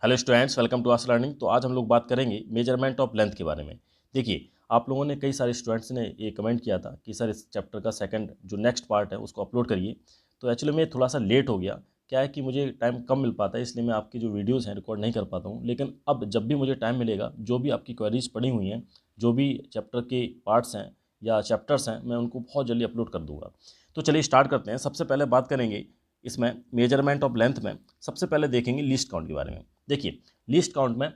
Hello students, welcome to us learning. तो आज हम लोग बात करेंगे मेजरमेंट ऑफ लेंथ के बारे में। देखिए, आप लोगों ने कई सारे स्टूडेंट्स ने ये कमेंट किया था कि सर इस चैप्टर का सेकंड जो नेक्स्ट पार्ट है उसको अपलोड करिए। तो एक्चुअली मैं थोड़ा सा लेट हो गया। क्या है कि मुझे टाइम कम मिल पाता है, इसलिए मैं आपकी जो वीडियोज़ हैं रिकॉर्ड नहीं कर पाता हूँ। लेकिन अब जब भी मुझे टाइम मिलेगा, जो भी आपकी क्वेरीज पड़ी हुई हैं, जो भी चैप्टर के पार्ट्स हैं या चैप्टर्स हैं, मैं उनको बहुत जल्दी अपलोड कर दूँगा। तो चलिए स्टार्ट करते हैं। सबसे पहले बात करेंगे इसमें मेजरमेंट ऑफ लेंथ में। सबसे पहले देखेंगे लीस्ट काउंट के बारे में। देखिए, लीस्ट काउंट में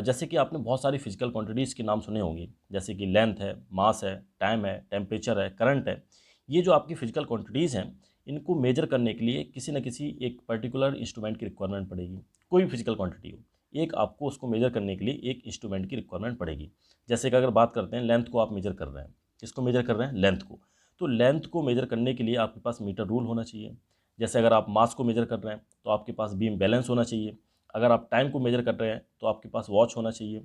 जैसे कि आपने बहुत सारी फिजिकल क्वांटिटीज़ के नाम सुने होंगे, जैसे कि लेंथ है, मास है, टाइम है, टेम्परेचर है, करंट है। ये जो आपकी फिजिकल क्वांटिटीज़ हैं, इनको मेजर करने के लिए किसी न किसी एक पर्टिकुलर इंस्ट्रूमेंट की रिक्वायरमेंट पड़ेगी। कोई भी फिजिकल क्वांटिटी हो, एक आपको उसको मेजर करने के लिए एक इंस्ट्रूमेंट की रिक्वायरमेंट पड़ेगी। जैसे कि अगर बात करते हैं, लेंथ को आप मेजर कर रहे हैं। किसको मेजर कर रहे हैं? लेंथ को। तो लेंथ को मेजर करने के लिए आपके पास मीटर रूल होना चाहिए। जैसे अगर आप मास को मेजर कर रहे हैं तो आपके पास बीम बैलेंस होना चाहिए। अगर आप टाइम को मेजर कर रहे हैं तो आपके पास वॉच होना चाहिए।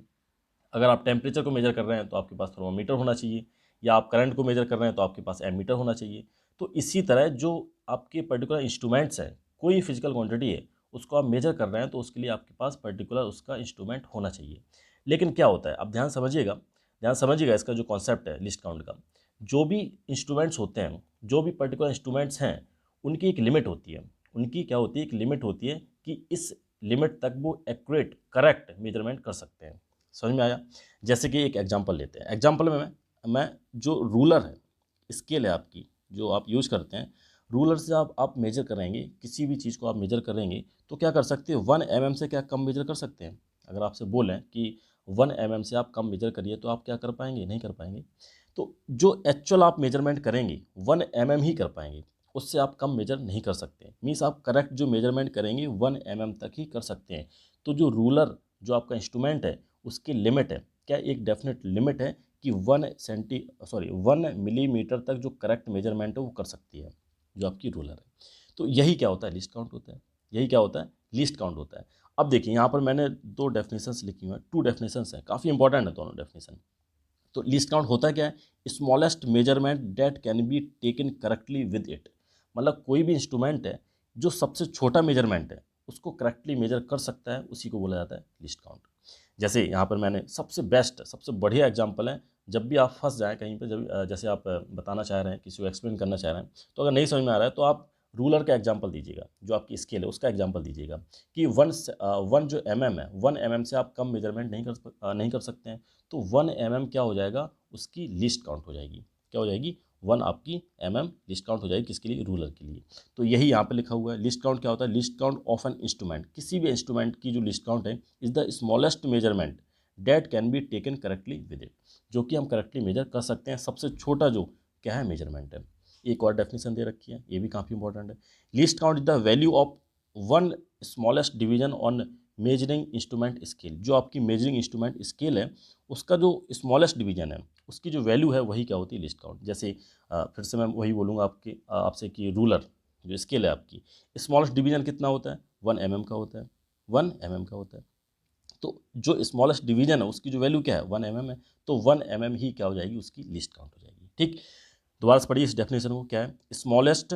अगर आप टेम्परेचर को मेजर कर रहे हैं तो आपके पास थर्मामीटर होना चाहिए। या आप करंट को मेजर कर रहे हैं तो आपके पास एमीटर होना चाहिए। तो इसी तरह जो आपके पर्टिकुलर इंस्ट्रूमेंट्स हैं, कोई फिजिकल क्वांटिटी है, उसको आप मेजर कर रहे हैं तो उसके लिए आपके पास पर्टिकुलर उसका इंस्ट्रूमेंट होना चाहिए। लेकिन क्या होता है, अब ध्यान समझिएगा इसका जो कॉन्सेप्ट है लिस्ट काउंट का। जो भी इंस्ट्रूमेंट्स होते हैं, जो भी पर्टिकुलर इंस्ट्रूमेंट्स हैं, उनकी एक लिमिट होती है। उनकी क्या होती है? एक लिमिट होती है कि इस लिमिट तक वो एक्यूरेट करेक्ट मेजरमेंट कर सकते हैं। समझ में आया? जैसे कि एक एग्जांपल लेते हैं। एग्जांपल में मैं जो रूलर है, स्केल है आपकी, जो आप यूज़ करते हैं, रूलर से आप मेजर करेंगे, किसी भी चीज़ को आप मेजर करेंगे तो क्या कर सकते हैं? 1 mm से क्या कम मेजर कर सकते हैं? अगर आपसे बोलें कि 1 mm से आप कम मेजर करिए तो आप क्या कर पाएंगे? नहीं कर पाएंगे। तो जो एक्चुअल आप मेजरमेंट करेंगे 1 mm ही कर पाएंगे, उससे आप कम मेजर नहीं कर सकते। मीन्स आप करेक्ट जो मेजरमेंट करेंगे 1 mm तक ही कर सकते हैं। तो जो रूलर, जो आपका इंस्ट्रूमेंट है, उसकी लिमिट है। क्या एक डेफिनेट लिमिट है कि 1 मिलीमीटर तक जो करेक्ट मेजरमेंट है वो कर सकती है, जो आपकी रूलर है। तो यही क्या होता है? लिस्ट काउंट होता है। यही क्या होता है? लिस्ट काउंट होता है। अब देखिए, यहाँ पर मैंने दो डेफिनेशंस लिखी हुई हैं, 2 डेफिनेशंस हैं, काफ़ी इंपॉर्टेंट है दोनों डेफिनेशन। तो लिस्ट काउंट होता क्या है? Smallest measurement date can be taken correctly with it. मतलब कोई भी इंस्ट्रूमेंट है जो सबसे छोटा मेजरमेंट है उसको करेक्टली मेजर कर सकता है, उसी को बोला जाता है लिस्ट काउंट। जैसे यहाँ पर मैंने सबसे बेस्ट, सबसे बढ़िया एग्जांपल है। जब भी आप फंस जाएं कहीं पर, जब जैसे आप बताना चाह रहे हैं, किसी को एक्सप्लेन करना चाह रहे हैं, तो अगर नहीं समझ में आ रहा है तो आप रूलर का एग्जांपल दीजिएगा, जो आपकी स्केल है उसका एग्जांपल दीजिएगा कि वन जो है 1 mm से आप कम मेजरमेंट नहीं कर सकते हैं। तो 1 mm क्या हो जाएगा? उसकी लिस्ट काउंट हो जाएगी। क्या हो जाएगी? 1 आपकी लिस्ट काउंट हो जाएगी, किसके लिए? रूलर के लिए। तो यही यहाँ पे लिखा हुआ है। लिस्ट काउंट क्या होता है? List count of an instrument, किसी भी इंस्ट्रूमेंट की जो लिस्ट काउंट है, is the smallest measurement date can be taken correctly with it, जो कि हम करेक्टली मेजर कर सकते हैं। सबसे छोटा जो क्या है? मेजरमेंट है। एक और डेफिनेशन दे रखी है, ये भी काफ़ी इंपॉर्टेंट है। List count is the value of one smallest division on measuring instrument scale. जो आपकी मेजरिंग इंस्ट्रूमेंट स्केल है, उसका जो स्मॉलेस्ट डिवीजन है, उसकी जो वैल्यू है, वही क्या होती है? List count. जैसे फिर से मैं वही बोलूँगा आपसे कि रूलर जो स्केल है आपकी, स्मॉलेस्ट डिवीजन कितना होता है? 1 mm का होता है। 1 mm का होता है। तो जो स्मॉलेस्ट डिवीजन है उसकी जो वैल्यू क्या है? 1 mm है। तो 1 mm ही क्या हो जाएगी? उसकी लिस्ट काउंट हो जाएगी। ठीक, दोबारा से पढ़िए इस डेफिनेशन को। क्या है? स्मॉलेस्ट,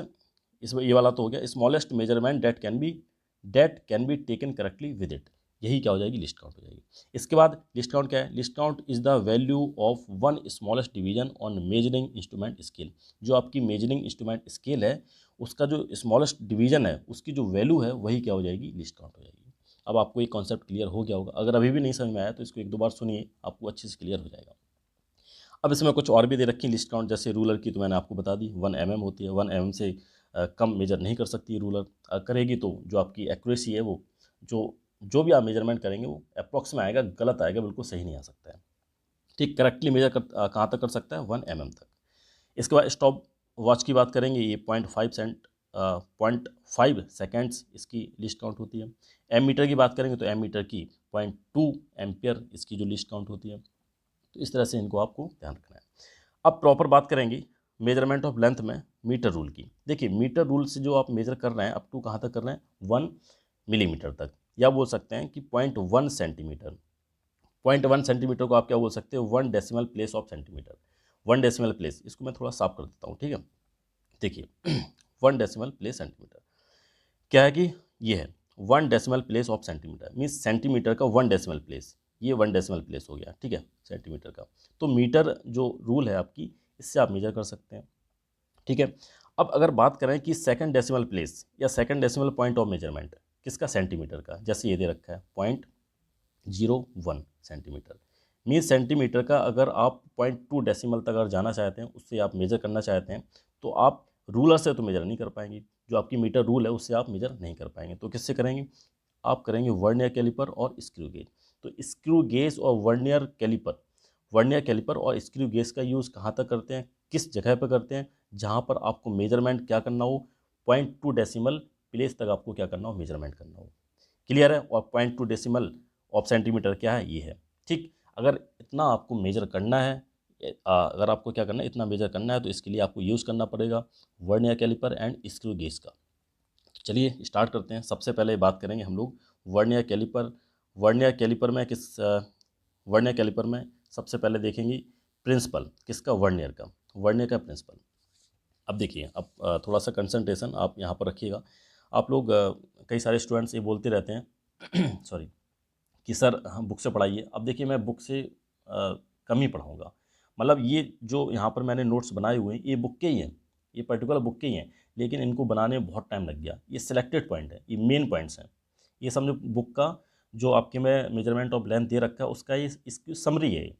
इसमें ये वाला तो हो गया, smallest measurement date can be taken correctly with it, यही क्या हो जाएगी? लिस्ट काउंट हो जाएगी। इसके बाद लिस्ट काउंट क्या है? List count is the value of one smallest division on measuring instrument scale. जो आपकी मेजरिंग इंस्ट्रूमेंट स्केल है, उसका जो स्मॉलेस्ट डिवीजन है, उसकी जो वैल्यू है, वही क्या हो जाएगी? लिस्ट काउंट हो जाएगी। अब आपको ये कॉन्सेप्ट क्लियर हो गया होगा। अगर अभी भी नहीं समझ में आया तो इसको एक दो बार सुनिए, आपको अच्छे से क्लियर हो जाएगा। अब इसमें कुछ और भी दे रखी लिस्ट काउंट। जैसे रूलर की तो मैंने आपको बता दी, 1 mm होती है। 1 mm से कम मेजर नहीं कर सकती रूलर। करेगी तो जो आपकी एक्यूरेसी है, वो जो भी आप मेजरमेंट करेंगे वो अप्रॉक्स में आएगा, गलत आएगा, बिल्कुल सही नहीं आ सकता है। ठीक, करेक्टली मेजर कहाँ तक कर सकता है? 1 mm तक। इसके बाद स्टॉप वॉच की बात करेंगे। ये 0.5 सेकेंड्स इसकी लिस्ट काउंट होती है। एम मीटर की बात करेंगे तो एम मीटर की 0.2 एम्पियर इसकी जो लिस्ट काउंट होती है। तो इस तरह से इनको आपको ध्यान रखना है। अब प्रॉपर बात करेंगे मेजरमेंट ऑफ लेंथ में मीटर रूल की। देखिए, मीटर रूल से जो आप मेजर कर रहे हैं, अप टू कहाँ तक कर रहे हैं? 1 मिलीमीटर तक, या बोल सकते हैं कि 0.1 सेंटीमीटर। 0.1 सेंटीमीटर को आप क्या बोल सकते हो? 1 decimal place of centimetre. 1 decimal place, इसको मैं थोड़ा साफ कर देता हूँ, ठीक है। देखिए 1 डेसिमल प्लेस सेंटीमीटर क्या है कि ये है 1 decimal place of centimetre, means centimetre का 1 डेसिमल प्लेस, ये 1 डेसिमल प्लेस हो गया, ठीक है, सेंटीमीटर का। तो मीटर जो रूल है आपकी, इससे आप मेजर कर सकते हैं, ठीक है। अब अगर बात करें कि सेकंड डेसिमल प्लेस या second decimal point of measurement किसका, सेंटीमीटर का, जैसे ये दे रखा है 0.01 सेंटीमीटर, मीन सेंटीमीटर का अगर आप 0.2 डेसिमल तक अगर जाना चाहते हैं, उससे आप मेजर करना चाहते हैं, तो आप रूलर से तो मेजर नहीं कर पाएंगे, जो आपकी मीटर रूल है उससे आप मेजर नहीं कर पाएंगे, तो किससे करेंगे, आप करेंगे वर्नियर कैलिपर और स्क्रू गेज। तो स्क्रू गेज और वर्नियर कैलिपर और स्क्रू गेज का यूज़ कहाँ तक करते हैं, किस जगह पर करते हैं, जहाँ पर आपको मेजरमेंट क्या करना हो, 0.2 डेसिमल प्लेस तक आपको क्या करना हो, मेजरमेंट करना हो, क्लियर है। और 0.2 डेसिमल ऑफ सेंटीमीटर क्या है, ये है, ठीक। अगर इतना आपको मेजर करना है, अगर आपको क्या करना है, इतना मेजर करना है, तो इसके लिए आपको यूज़ करना पड़ेगा vernier caliper and screw gauge का। चलिए स्टार्ट करते हैं। सबसे पहले बात करेंगे हम लोग वर्नियर कैलिपर। वर्नियर कैलिपर में सबसे पहले देखेंगे प्रिंसिपल किसका, वर्नियर का, वर्नियर का प्रिंसिपल। अब देखिए, अब थोड़ा सा कंसंट्रेशन आप यहाँ पर रखिएगा। आप लोग कई सारे स्टूडेंट्स ये बोलते रहते हैं सॉरी, कि सर हम बुक से पढ़ाइए। अब देखिए, मैं बुक से कम ही पढ़ाऊँगा, मतलब ये जो यहाँ पर मैंने नोट्स बनाए हुए हैं, ये बुक के ही हैं, ये पर्टिकुलर बुक के ही हैं, लेकिन इनको बनाने में बहुत टाइम लग गया। ये सिलेक्टेड पॉइंट है, ये मेन पॉइंट्स हैं, ये समझो बुक का जो आपके में मेजरमेंट ऑफ लेंथ दे रखा है, उसका ये इसकी समरी है ये।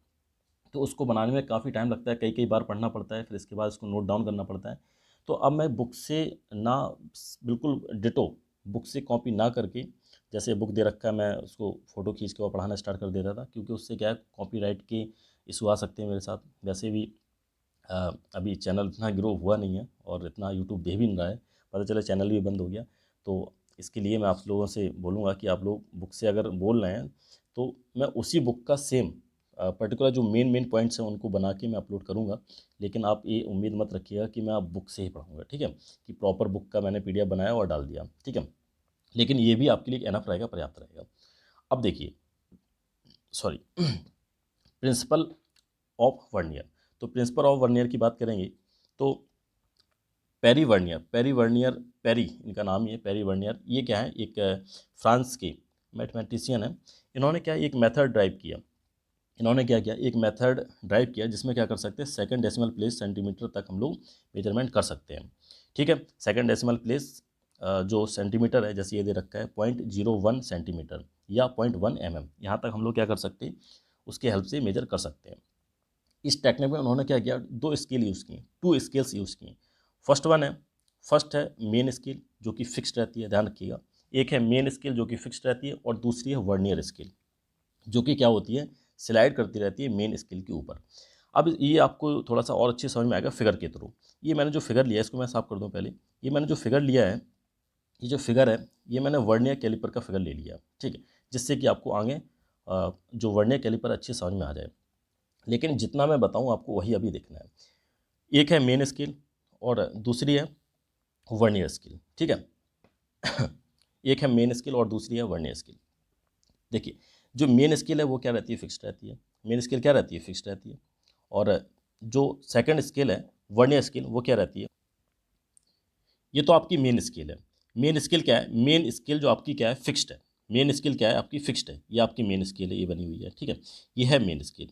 तो उसको बनाने में काफ़ी टाइम लगता है, कई कई बार पढ़ना पड़ता है, फिर इसके बाद इसको नोट डाउन करना पड़ता है। तो अब मैं बुक से ना, बिल्कुल डिटो बुक से कॉपी ना करके, जैसे बुक दे रखा है मैं उसको फ़ोटो खींच के और पढ़ाना स्टार्ट कर देता था, क्योंकि उससे क्या है, कॉपीराइट के इशू आ सकते हैं मेरे साथ। वैसे भी अभी चैनल इतना ग्रो हुआ नहीं है और इतना यूट्यूब दे भी नहीं रहा है, पता चला चैनल भी बंद हो गया। तो इसके लिए मैं आप लोगों से बोलूँगा कि आप लोग बुक से अगर बोल रहे हैं, तो मैं उसी बुक का सेम पर्टिकुलर जो मेन मेन पॉइंट्स हैं उनको बना के मैं अपलोड करूँगा। लेकिन आप ये उम्मीद मत रखिएगा कि मैं आप बुक से ही पढ़ाऊँगा, ठीक है, कि प्रॉपर बुक का मैंने PDF बनाया और डाल दिया, ठीक है। लेकिन ये भी आपके लिए एनफ रहेगा, पर्याप्त रहेगा। अब देखिए, सॉरी प्रिंसिपल ऑफ वर्नियर। तो प्रिंसिपल ऑफ वर्नियर की बात करेंगे तो पेरी इनका नाम ही है, पेरी वर्नियर। ये क्या है, एक फ्रांस के मैथमेटिशियन है। इन्होंने क्या एक मेथड ड्राइव किया, एक मेथड ड्राइव किया जिसमें क्या कर सकते हैं, सेकंड डेसिमल प्लेस सेंटीमीटर तक हम लोग मेजरमेंट कर सकते हैं, ठीक है। सेकंड डेसिमल प्लेस जो सेंटीमीटर है, जैसे ये दे रखा है 0.01 सेंटीमीटर या 0.1 mm, यहाँ तक हम लोग क्या कर सकते हैं, उसके हेल्प से मेजर कर सकते हैं। इस टेक्निक में उन्होंने क्या किया, दो स्केल यूज़ किए, 2 स्केल्स यूज़ किए। फर्स्ट है मेन स्केल जो कि फिक्स्ड रहती है, ध्यान रखिएगा। एक है मेन स्केल जो कि फिक्स्ड रहती है, और दूसरी है वर्नियर स्केल जो कि क्या होती है, स्लाइड करती रहती है मेन स्केल के ऊपर। अब ये आपको थोड़ा सा और अच्छे समझ में आएगा फिगर के थ्रू। ये मैंने जो फिगर लिया है, इसको मैं साफ कर दूं पहले। ये मैंने जो फिगर लिया है, ये जो फिगर है, ये मैंने वर्नियर कैलिपर का फिगर ले लिया, ठीक है, जिससे कि आपको आगे जो वर्नियर कैलिपर अच्छे समझ में आ जाए। लेकिन जितना मैं बताऊं आपको वही अभी देखना है। एक है मेन स्केल और दूसरी है वर्नियर स्केल, ठीक है। एक है मेन स्केल और दूसरी है वर्नियर स्केल। देखिए, जो मेन स्केल है वो क्या रहती है, फिक्स्ड रहती है। मेन स्केल क्या रहती है, फिक्स्ड रहती है। और जो सेकंड स्केल है, वर्नियर स्केल, वो क्या रहती है, ये तो आपकी मेन स्केल है। मेन स्केल क्या है, मेन स्केल जो आपकी क्या है, फिक्स्ड है। मेन स्केल क्या है, आपकी फिक्स्ड है। ये आपकी मेन स्केल है, ये बनी हुई है, ठीक है। ये है मेन स्केल,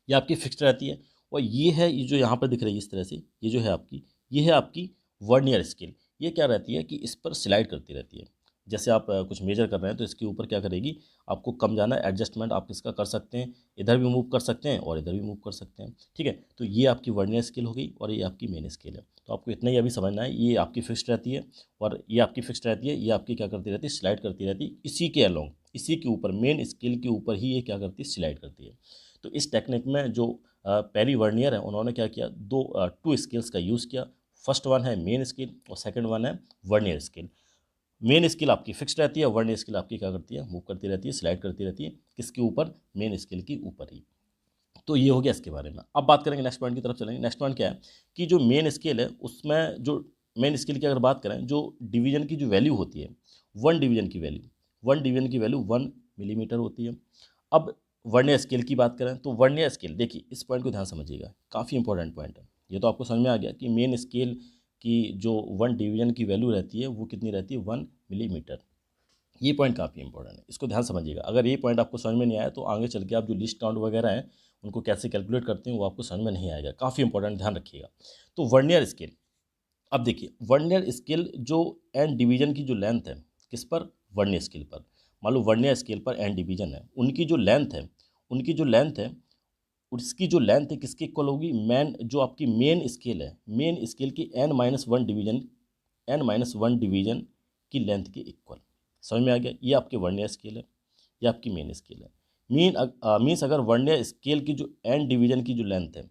ये आपकी फिक्स्ड रहती है। और ये है, ये जो यहाँ पर दिख रही है इस तरह से, ये जो है आपकी, ये है आपकी वर्नियर स्केल। ये क्या रहती है कि इस पर स्लाइड करती रहती है। जैसे आप कुछ मेजर कर रहे हैं तो इसके ऊपर क्या करेगी, आपको कम जाना, एडजस्टमेंट आप इसका कर सकते हैं, इधर भी मूव कर सकते हैं और इधर भी मूव कर सकते हैं, ठीक है। तो ये आपकी वर्नियर स्केल हो गई और ये आपकी मेन स्केल है। तो आपको इतना ही अभी समझना है, ये आपकी फिक्स्ड रहती है और ये आपकी फिक्स्ड रहती है, ये आपकी क्या करती रहती है, स्लाइड करती रहती है इसी के अलोंग, इसी के ऊपर, मेन स्केल के ऊपर ही ये क्या करती है, स्लाइड करती है। तो इस टेक्निक में जो पेरी वर्नियर है, उन्होंने क्या किया, दो 2 स्केल्स का यूज़ किया। फर्स्ट वन है मेन स्केल और सेकंड वन है वर्नियर स्केल। मेन स्केल आपकी फिक्स्ड रहती है, वर्नियर स्केल आपकी क्या करती है, मूव करती रहती है, स्लाइड करती रहती है, किसके ऊपर, मेन स्केल के ऊपर ही। तो ये हो गया इसके बारे में। अब बात करेंगे नेक्स्ट पॉइंट की तरफ चलेंगे। नेक्स्ट पॉइंट क्या है कि जो मेन स्केल है उसमें, जो मेन स्केल की अगर बात करें, जो डिवीजन की जो वैल्यू होती है, वन डिवीजन की वैल्यू 1 मिलीमीटर होती है। अब वर्नियर स्केल की बात करें तो वर्नियर स्केल, देखिए इस पॉइंट को ध्यान समझिएगा, काफ़ी इंपॉर्टेंट पॉइंट है। ये तो आपको समझ में आ गया कि मेन स्केल की जो 1 डिवीजन की वैल्यू रहती है वो कितनी रहती है, 1 मिलीमीटर। ये पॉइंट काफ़ी इंपॉर्टेंट है, इसको ध्यान समझिएगा। अगर ये पॉइंट आपको समझ में नहीं आया तो आगे चल के आप जो लिस्ट काउंट वगैरह हैं उनको कैसे कैलकुलेट करते हैं वो आपको समझ में नहीं आएगा। काफ़ी इंपॉर्टेंट, ध्यान रखिएगा। तो वर्नियर स्केल, अब देखिए वर्नियर स्केल जो एन डिवीजन की जो लेंथ है, किस पर, वर्नियर स्केल पर। मान लो वर्नियर स्केल पर एन डिवीजन है, उनकी जो लेंथ है, उनकी जो लेंथ है, उसकी जो लेंथ है किसके इक्वल होगी, मैन जो आपकी मेन स्केल है, मेन स्केल की n-1 डिवीजन, n-1 डिवीजन की लेंथ के इक्वल। समझ में आ गया, ये आपके वर्नियर स्केल है, ये आपकी मेन स्केल है। मीन्स अगर वर्नियर स्केल की जो एन डिवीजन की जो लेंथ है,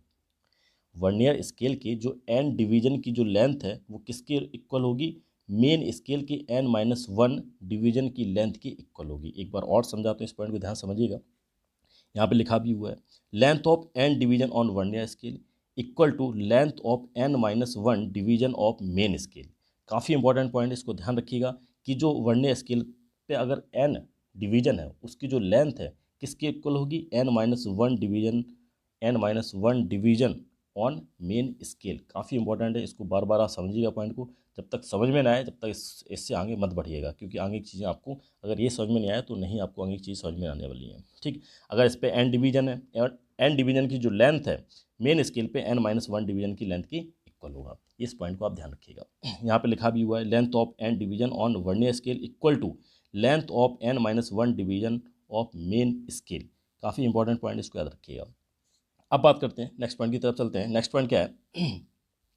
वर्नियर स्केल की जो एन डिवीजन की जो लेंथ है वो किसके इक्वल होगी, मेन स्केल की n-1 डिवीजन की लेंथ की इक्वल होगी। एक बार और समझाता हूँ, इस पॉइंट को ध्यान समझिएगा। यहाँ पे लिखा भी हुआ है, length of N division on vernier scale equal to length of n-1 division of main scale. काफ़ी इंपॉर्टेंट पॉइंट, इसको ध्यान रखिएगा कि जो वर्नियर स्केल पे अगर n डिवीजन है उसकी जो लेंथ है किसके इक्वल होगी, n-1 division on main scale. काफ़ी इंपॉर्टेंट है, इसको बार बार आप समझिएगा पॉइंट को। जब तक समझ में ना आए तब तक इससे आगे मत बढ़िएगा, क्योंकि आगे की चीज़ें आपको अगर ये समझ में नहीं आए तो नहीं आपको आगे की चीज़ समझ में आने वाली है। ठीक, अगर इस पर एन डिवीजन है और एन डिवीजन की जो लेंथ है मेन स्केल पे n-1 डिवीजन की लेंथ की इक्वल होगा। इस पॉइंट को आप ध्यान रखिएगा। यहाँ पे लिखा भी हुआ है, length of N division on vernier scale equal to length of n-1 division of main scale. काफ़ी इंपॉर्टेंट पॉइंट, इसको याद रखिएगा। अब बात करते हैं नेक्स्ट पॉइंट की तरफ चलते हैं। नेक्स्ट पॉइंट क्या है,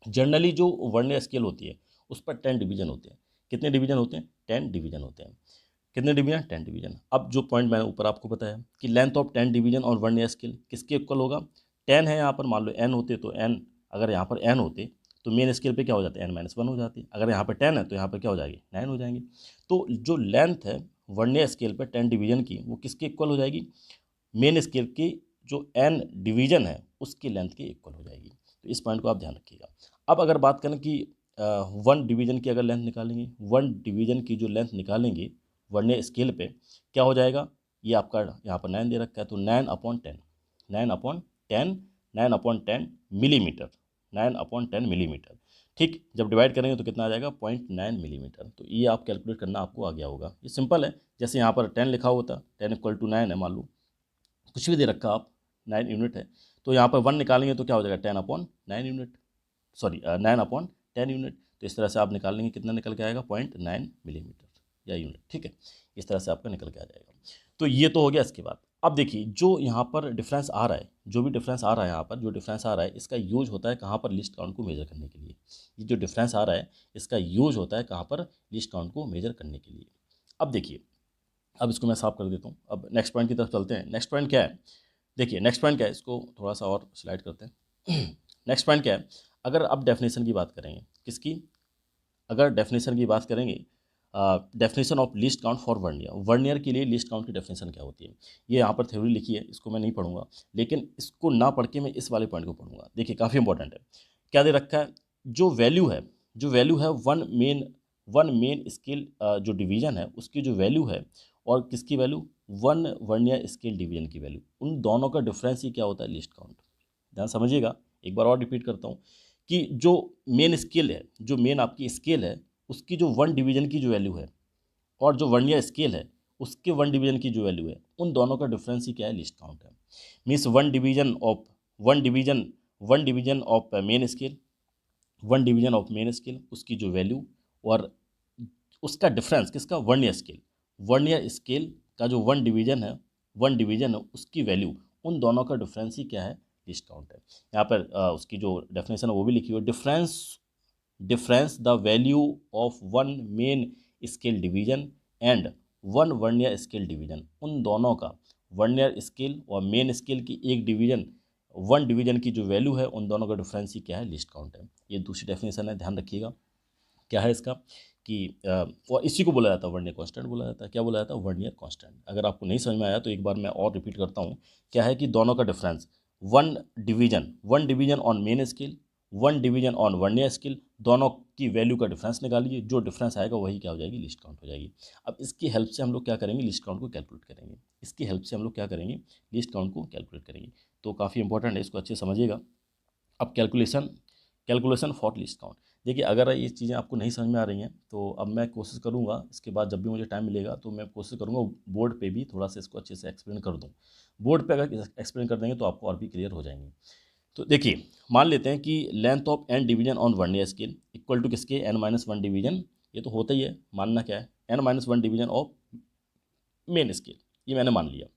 जनरली जो वर्नियर स्केल होती है उस पर 10 डिवीजन होते हैं। कितने डिवीजन होते हैं, 10 डिवीजन होते हैं। कितने डिवीजन, 10 डिवीजन। अब जो पॉइंट मैंने ऊपर आपको बताया कि लेंथ ऑफ 10 डिवीजन और वर्नियर स्केल किसके इक्वल होगा, 10 है यहाँ पर, मान लो n होते तो n, अगर यहाँ पर n होते तो मेन स्केल पे क्या हो जाते, n-1 हो जाती। अगर यहाँ पर 10 है तो यहाँ पर क्या हो जाएगी, 9 हो जाएंगे। तो जो लेंथ है वर्नियर स्केल पर 10 डिवीजन की वो किसके इक्वल हो जाएगी, मेन स्केल की जो n डिवीजन है उसकी लेंथ के इक्वल हो जाएगी। तो इस पॉइंट को आप ध्यान रखिएगा। अब अगर बात करें कि 1 डिवीजन की अगर लेंथ निकालेंगे, 1 डिवीजन की जो लेंथ निकालेंगे वर्नियर स्केल पे क्या हो जाएगा, ये आपका यहाँ पर 9 दे रखा है तो 9/10, 9/10, 9/10 मिलीमीटर, 9/10 मिलीमीटर। ठीक, जब डिवाइड करेंगे तो कितना आ जाएगा, 0.9 मिलीमीटर। तो ये आप कैलकुलेट करना आपको आ गया होगा। ये सिंपल है, जैसे यहाँ पर 10 लिखा होता, 10 = 9 है, मान लो कुछ भी दे रखा आप, 9 यूनिट है, तो यहाँ पर 1 निकालेंगे तो क्या हो जाएगा, 10/9 यूनिट, सॉरी 9/10 यूनिट। तो इस तरह से आप निकालेंगे, कितना निकल के आएगा, 0.9 मिलीमीटर या यूनिट। ठीक है, इस तरह से आपका निकल के आ जाएगा। तो ये तो हो गया। इसके बाद अब देखिए जो यहाँ पर डिफरेंस आ रहा है, जो भी डिफरेंस आ रहा है यहाँ पर, जो डिफरेंस आ रहा है इसका यूज होता है कहाँ पर, लिस्ट काउंट को मेजर करने के लिए। ये जो डिफरेंस आ रहा है इसका यूज होता है कहाँ पर, लिस्ट काउंट को मेजर करने के लिए। अब देखिए, अब इसको मैं साफ कर देता हूँ। अब नेक्स्ट पॉइंट की तरफ चलते हैं। नेक्स्ट पॉइंट क्या है, देखिए नेक्स्ट पॉइंट क्या है, इसको थोड़ा सा और स्लाइड करते हैं। नेक्स्ट पॉइंट क्या है, अगर अब डेफिनेशन की बात करेंगे, किसकी, अगर डेफिनेशन की बात करेंगे, definition of list count for vernier, vernier के लिए लिस्ट काउंट की डेफिनेशन क्या होती है। ये यहाँ पर थ्योरी लिखी है, इसको मैं नहीं पढ़ूंगा, लेकिन इसको ना पढ़ के मैं इस वाले पॉइंट को पढ़ूंगा। देखिए काफ़ी इंपॉर्टेंट है, क्या दे रखा है, जो वैल्यू है, जो वैल्यू है वन मेन स्केल जो डिवीजन है उसकी जो वैल्यू है, और किसकी वैल्यू, 1 वर्नियर स्केल डिवीजन की वैल्यू, उन दोनों का डिफरेंस ही क्या होता है, लिस्ट काउंट। ध्यान समझिएगा, एक बार और रिपीट करता हूँ कि जो मेन स्केल है, जो मेन आपकी स्केल है उसकी जो 1 डिवीजन की जो वैल्यू है और जो वर्नियर स्केल है उसके 1 डिवीजन की जो वैल्यू है, उन दोनों का डिफरेंस ही क्या है, लिस्ट काउंट है। Means 1 division of main scale, 1 division of main scale उसकी जो वैल्यू, और उसका डिफरेंस किसका, वर्नियर स्केल, वर्नियर स्केल का जो 1 डिवीजन है उसकी वैल्यू, उन दोनों का डिफरेंस ही क्या है, लिस्ट काउंट है। यहाँ पर उसकी जो डेफिनेशन है वो भी लिखी हुई है, difference the value of 1 main scale division and 1 vernier scale division, उन दोनों का, वर्नियर स्केल और मेन स्केल की एक डिवीजन, 1 डिवीजन की जो वैल्यू है उन दोनों का डिफरेंस ही क्या है, लिस्ट काउंट है। ये दूसरी डेफिनेशन है, ध्यान रखिएगा। क्या है इसका कि और इसी को बोला जाता है वर्नियर कांस्टेंट बोला जाता है। क्या बोला जाता है, वर्नियर कांस्टेंट। अगर आपको नहीं समझ में आया तो एक बार मैं और रिपीट करता हूँ। क्या है कि दोनों का difference, 1 division on main scale, 1 division on vernier scale, दोनों की वैल्यू का डिफरेंस निकालिए, जो डिफरेंस आएगा वही क्या हो जाएगी, लिस्ट काउंट हो जाएगी। अब इसकी हेल्प से हम लोग क्या करेंगे, लिस्ट काउंट को कैलकुलेट करेंगे। इसकी हेल्प से हम लोग क्या करेंगे, लिस्ट काउंट को कैलकुलेट करेंगे। तो काफ़ी इंपॉर्टेंट है, इसको अच्छे से समझिएगा। अब कैलकुलेशन फॉर लिस्ट काउंट, देखिए अगर ये चीज़ें आपको नहीं समझ में आ रही हैं तो अब मैं कोशिश करूँगा इसके बाद जब भी मुझे टाइम मिलेगा तो मैं कोशिश करूँगा बोर्ड पे भी थोड़ा सा इसको अच्छे से एक्सप्लेन कर दूँ। बोर्ड पे अगर एक्सप्लेन कर देंगे तो आपको और भी क्लियर हो जाएंगे। तो देखिए मान लेते हैं कि length of N division on vernier scale equal to किसके एन माइनस वन डिवीजन, ये तो होता ही है, मानना क्या है N minus one division of main scale, ये मैंने मान लिया।